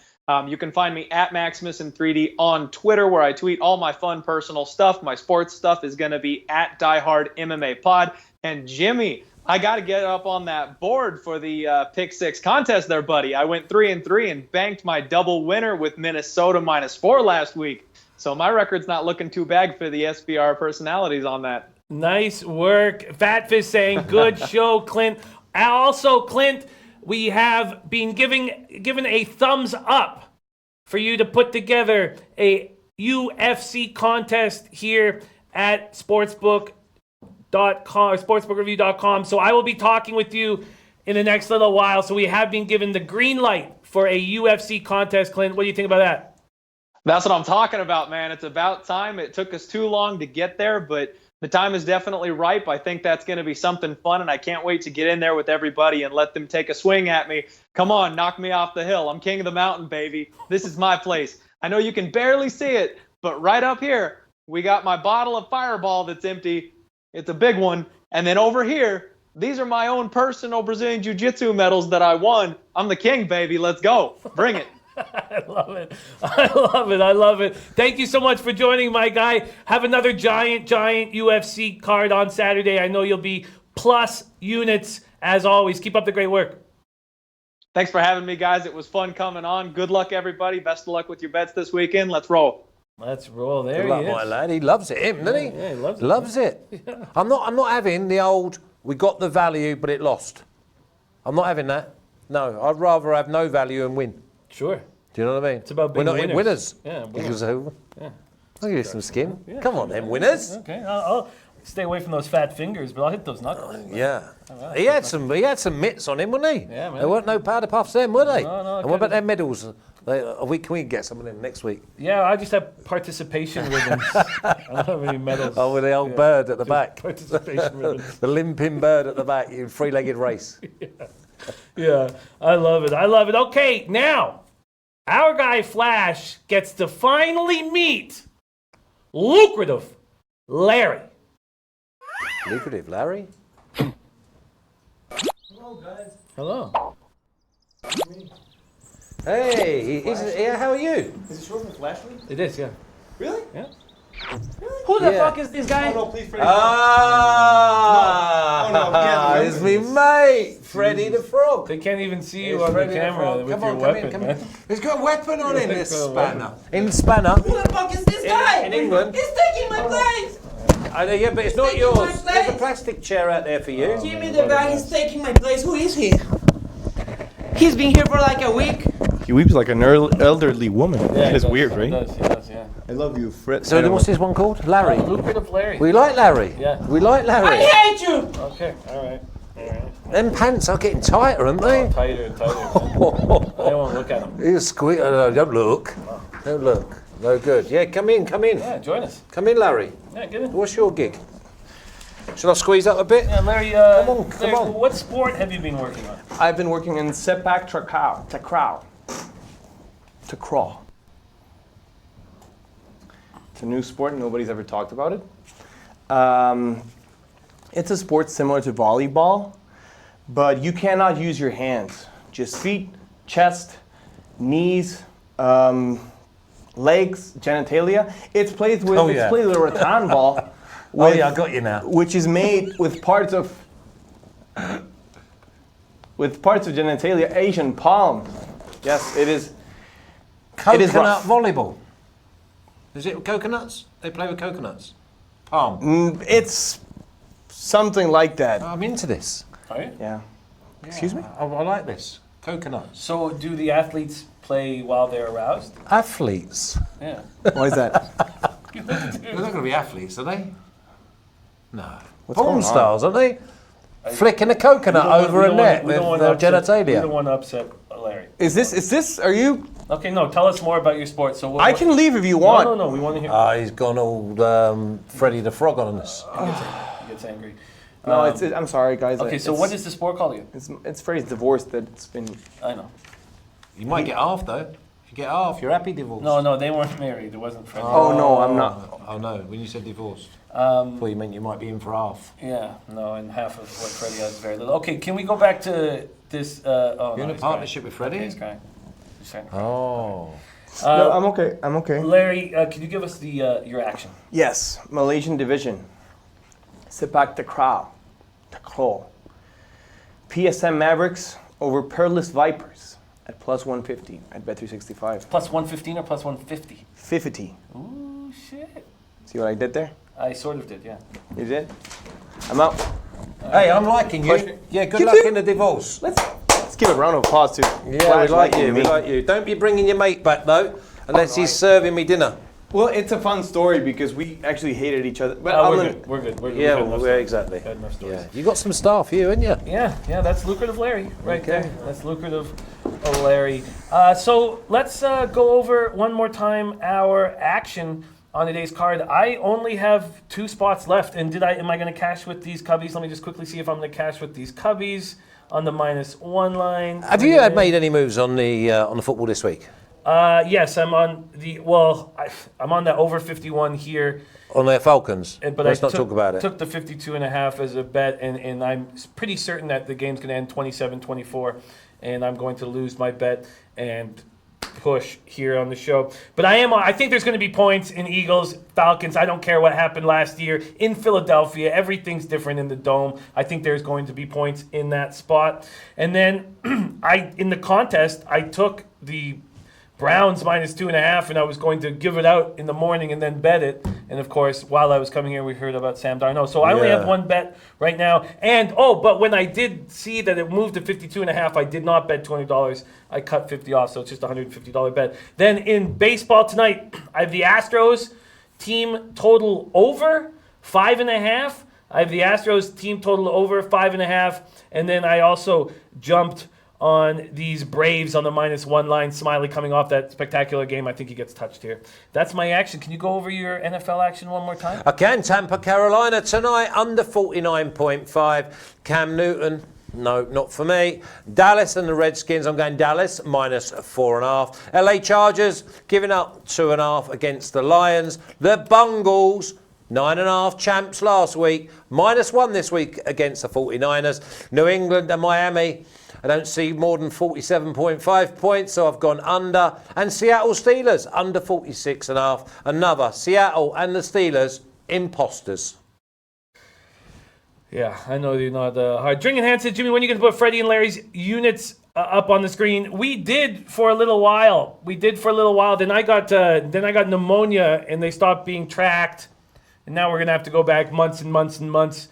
You can find me at Maximus in 3D on Twitter, where I tweet all my fun personal stuff. My sports stuff is going to be at Die Hard MMA Pod. And Jimmy, I got to get up on that board for the Pick 6 contest there, buddy. I went 3-3 and banked my double winner with Minnesota -4 last week. So my record's not looking too bad for the SBR personalities on that.
Nice work. Fat Fist saying, good show, Clint. Also, Clint, we have been given a thumbs up for you to put together a UFC contest here at sportsbook.com, sportsbookreview.com. So I will be talking with you in the next little while. So we have been given the green light for a UFC contest. Clint, what do you think about that?
That's what I'm talking about, man. It's about time. It took us too long to get there, but the time is definitely ripe. I think that's going to be something fun, and I can't wait to get in there with everybody and let them take a swing at me. Come on, knock me off the hill. I'm king of the mountain, baby. This is my place. I know you can barely see it, but right up here, we got my bottle of Fireball that's empty. It's a big one. And then over here, these are my own personal Brazilian Jiu-Jitsu medals that I won. I'm the king, baby. Let's go. Bring it.
I love it. I love it. Thank you so much for joining, my guy. Have another giant UFC card on Saturday. I know you'll be plus units as always. Keep up the great work.
Thanks for having me, guys. It was fun coming on. Good luck, everybody. Best of luck with your bets this weekend. Let's roll.
Let's roll. There
Good luck,
he is.
my lad. He loves it, doesn't he?
Yeah, he loves it.
Loves it. Yeah. I'm not having the old, we got the value, but it lost. I'm not having that. No, I'd rather have no value and win.
Sure.
Do you know what I mean?
It's about being
We're not winners.
Yeah,
winners.
Yeah.
I'll give you some skin. Yeah. Come on, then, winners.
Okay, I'll stay away from those fat fingers, but I'll hit those knuckles.
Yeah. He had some mitts on him, wasn't he?
Yeah, man.
There weren't no powder puffs then, were they?
No.
And what about their medals? Can we get some of them next week?
Yeah, I just have participation ribbons. I don't have any medals.
Oh, with the old bird at the back.
Participation ribbons.
The limping bird at the back in three-legged race.
Yeah, I love it. Okay, now, our guy Flash gets to finally meet Lucrative Larry.
Lucrative Larry.
Hello, guys.
Hello.
Hey, how are you?
Is it short for Flashly?
It is, yeah.
Really?
Yeah.
Really?
Who the
Yeah.
fuck is this guy?
Oh, no, please, Freddie.
Ah!
No. Oh, no, yeah,
It's me mate, Freddy the Frog.
They can't even see you
It's
on the
Freddy
camera
Frog.
with
Come
your
on,
weapon,
come
man.
in. He's got a weapon on him, this
He's got a
spanner. In Spanner.
Who the fuck is this guy?
In England.
He's taking my place.
I know, yeah, but it's not
taking
yours.
my
There's a
place.
plastic chair out there for you.
Give me the bag. He's taking my place. Who is he? He's been here for like a week.
He weeps like an elderly woman.
Yeah,
It's
he does,
weird,
he
right?
does, he does, yeah.
I love you, Fred.
So what's this one called? Larry.
Lucrative Larry.
We like Larry.
Yeah.
We like
I
Larry.
hate you.
Okay, all right.
Them pants are getting tighter, aren't they?
Tighter and tighter. I won't look at him.
You squeak. Don't look. Don't look. No good. Yeah, come in.
Yeah, join us.
Come in, Larry.
Yeah, get in.
What's your gig? Shall I squeeze up a bit?
Yeah, Larry,
Come
Larry,
on.
what sport have you been working on?
I've been working in setback to crawl. It's a new sport. Nobody's ever talked about it. It's a sport similar to volleyball, but you cannot use your hands. Just feet, chest, knees, legs, genitalia. It's played with
yeah.
a rattan ball.
Oh yeah, I got you now.
Which is made with parts of genitalia, Asian palm. Yes, it is. It is
Coconut
rough.
volleyball. Is it coconuts? They play with coconuts. Palm.
It's something like that.
I'm into this.
Are you?
Yeah. Excuse me?
I like this. Coconuts.
So do the athletes play while they're aroused?
Athletes.
Yeah.
Why is that?
They're not going to be athletes, are they? No.
What's going
Porn
on?
stars, aren't they? Flicking a coconut over a net with their
We don't
genitalia.
want to upset Larry.
Is this? Are you?
Okay, no, tell us more about your sport. So
I can leave if you want.
No, we want to hear.
He's gone all Freddy the Frog on us.
He gets angry.
No, I'm sorry, guys.
Okay, so what is the sport called again?
It's Freddy's divorce that's been.
I know.
You might get half though. If you get half, you're happy divorced.
No, they weren't married. It wasn't Freddie.
Oh no, I'm not.
Oh no, when you said divorced. Well, you meant you might be in for half.
Yeah, no, and half of what Freddie has is very little. Okay, can we go back to this?
You're in a partnership with Freddie?
Okay, he's crying. He's trying to cry.
Oh.
No, I'm okay. I'm okay.
Larry, can you give us the your action?
Yes, Malaysian division. Sepak Takraw. PSM Mavericks over Peerless Vipers at plus 150 at Bet365.
Plus 115 or plus 150?
50.
Ooh, shit.
See what I did there?
I sort of did, yeah.
You did? I'm out.
Hey, I'm liking you.
Push-
Yeah, good
You
luck
too?
in the divorce.
Let's give a round of applause to.
Yeah, we
Flash
like
liking
you. We
me.
like you. Don't be bringing your mate back though, unless he's serving me dinner.
Well, it's a fun story because we actually hated each other. But
Oh,
I'm
we're
gonna-
good. We're good. We're good.
Yeah,
We've had enough
well,
stories.
exactly.
Had enough stories.
Yeah, you got some staff here, haven't you?
Yeah, that's Lucrative Larry right
Okay.
there. That's Lucrative Larry. So let's go over one more time our action on today's card. I only have 2 spots left, and am I going to cash with these cubbies? Let me just quickly see if I'm going to cash with these cubbies on the -1 line.
Have you made any moves on the football this week?
Yes, I'm on the I'm on the over 51 here.
On the Falcons?
But
Let's
I
not talk about it.
took the 52.5 as a bet, and I'm pretty certain that the game's going to end 27-24, and I'm going to lose my bet and push here on the show. But I think there's going to be points in Eagles, Falcons. I don't care what happened last year in Philadelphia. Everything's different in the Dome. I think there's going to be points in that spot. And then in the contest, I took the Browns -2.5, and I was going to give it out in the morning and then bet it. And of course, while I was coming here, we heard about Sam Darnold. So I only have one bet right now. And but when I did see that it moved to 52.5, I did not bet $20. I cut 50 off, so it's just a $150 bet. Then in baseball tonight, I have the Astros team total over 5.5. I have the Astros team total over 5.5, and then I also jumped on these Braves on the -1 line. Smiley coming off that spectacular game. I think he gets touched here. That's my action. Can you go over your NFL action one more time?
I can. Tampa, Carolina tonight, under 49.5. Cam Newton, no, not for me. Dallas and the Redskins, I'm going Dallas, -4.5. LA Chargers, giving up 2.5 against the Lions. The Bungles, 9.5 champs last week. -1 this week against the 49ers. New England and Miami. I don't see more than 47.5 points, so I've gone under. And Seattle Steelers, under 46.5. Another Seattle and the Steelers, imposters.
Yeah, I know you're not hard. Drinking Hand said, Jimmy, when are you going to put Freddie and Larry's units up on the screen? We did for a little while. Then I got pneumonia, and they stopped being tracked. And now we're going to have to go back months and months and months.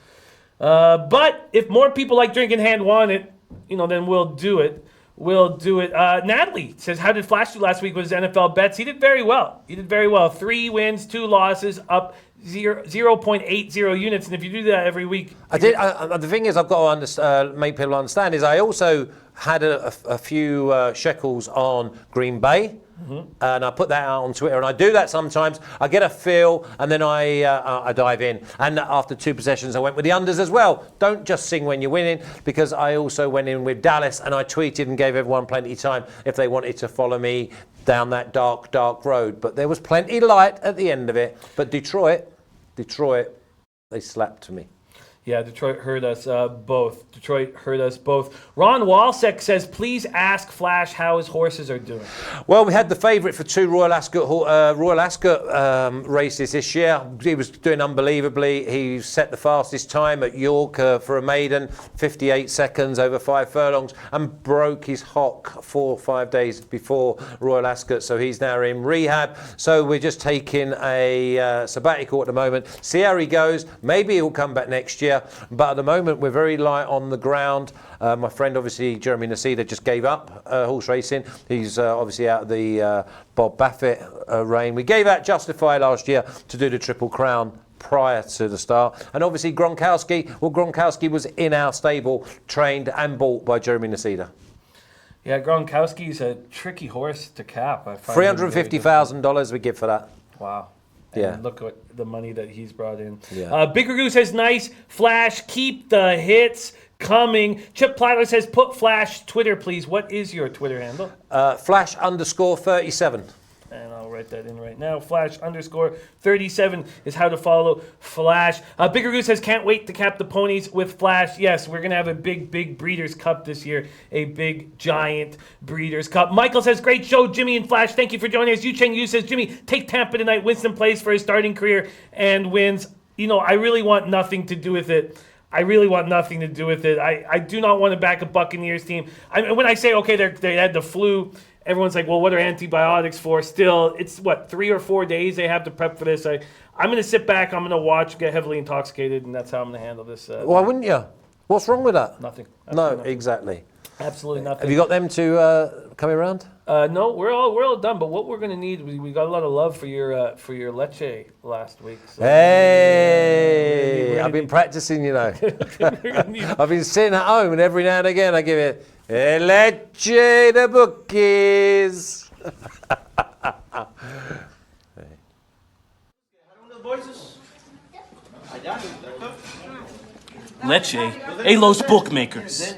But if more people like Drinking Hand want it, then we'll do it. Natalie says, how did Flash do last week with his NFL bets? He did very well. 3 wins, 2 losses, up 0.80 units. And if you do that every week...
The thing is, I've got to make people understand, is I also had a few shekels on Green Bay. And I put that out on Twitter, and I do that sometimes. I get a feel, and then I dive in. And after 2 possessions, I went with the unders as well. Don't just sing when you're winning, because I also went in with Dallas, and I tweeted and gave everyone plenty of time if they wanted to follow me down that dark, dark road. But there was plenty of light at the end of it. But Detroit, they slapped me.
Yeah, Detroit hurt us both. Ron Walsek says, please ask Flash how his horses are doing.
Well, we had the favourite for 2 Royal Ascot races this year. He was doing unbelievably. He set the fastest time at York for a maiden, 58 seconds over 5 furlongs, and broke his hock 4 or 5 days before Royal Ascot. So he's now in rehab. So we're just taking a sabbatical at the moment. See how he goes. Maybe he'll come back next year. But at the moment, we're very light on the ground. My friend, obviously, Jeremy Nacida, just gave up horse racing. He's obviously out of the Bob Baffett reign. We gave out Justify last year to do the Triple Crown prior to the start. And obviously, Gronkowski was in our stable, trained and bought by Jeremy Nacida.
Yeah, Gronkowski's a tricky horse to cap.
$350,000 we give for that.
Wow.
Yeah.
And look at the money that he's brought in.
Yeah.
Bigger Goose says, nice. Flash, keep the hits coming. Chip Platter says, put Flash Twitter, please. What is your Twitter handle?
Flash_37.
And I'll write that in right now. Flash_37 is how to follow Flash. Bigger Goose says, can't wait to cap the ponies with Flash. Yes, we're going to have a big Breeders' Cup this year. A big, giant Breeders' Cup. Michael says, great show, Jimmy and Flash. Thank you for joining us. Yu Cheng Yu says, Jimmy, take Tampa tonight. Winston plays for his starting career and wins. I really want nothing to do with it. I do not want to back a Buccaneers team. When I say, okay, they had the flu, everyone's like, well, what are antibiotics for? Still, it's 3 or 4 days they have to prep for this. I'm going to sit back, I'm going to watch, get heavily intoxicated, and that's how I'm going to handle this.
Why wouldn't you? What's wrong with that?
Nothing.
No, exactly.
Absolutely nothing.
Have you got them to coming around?
No, we're all done. But what we're going to need, we got a lot of love for your leche last week. So
hey, I've been practicing, I've been sitting at home, and every now and again I give it, leche the bookies.
Leche, a los bookmakers.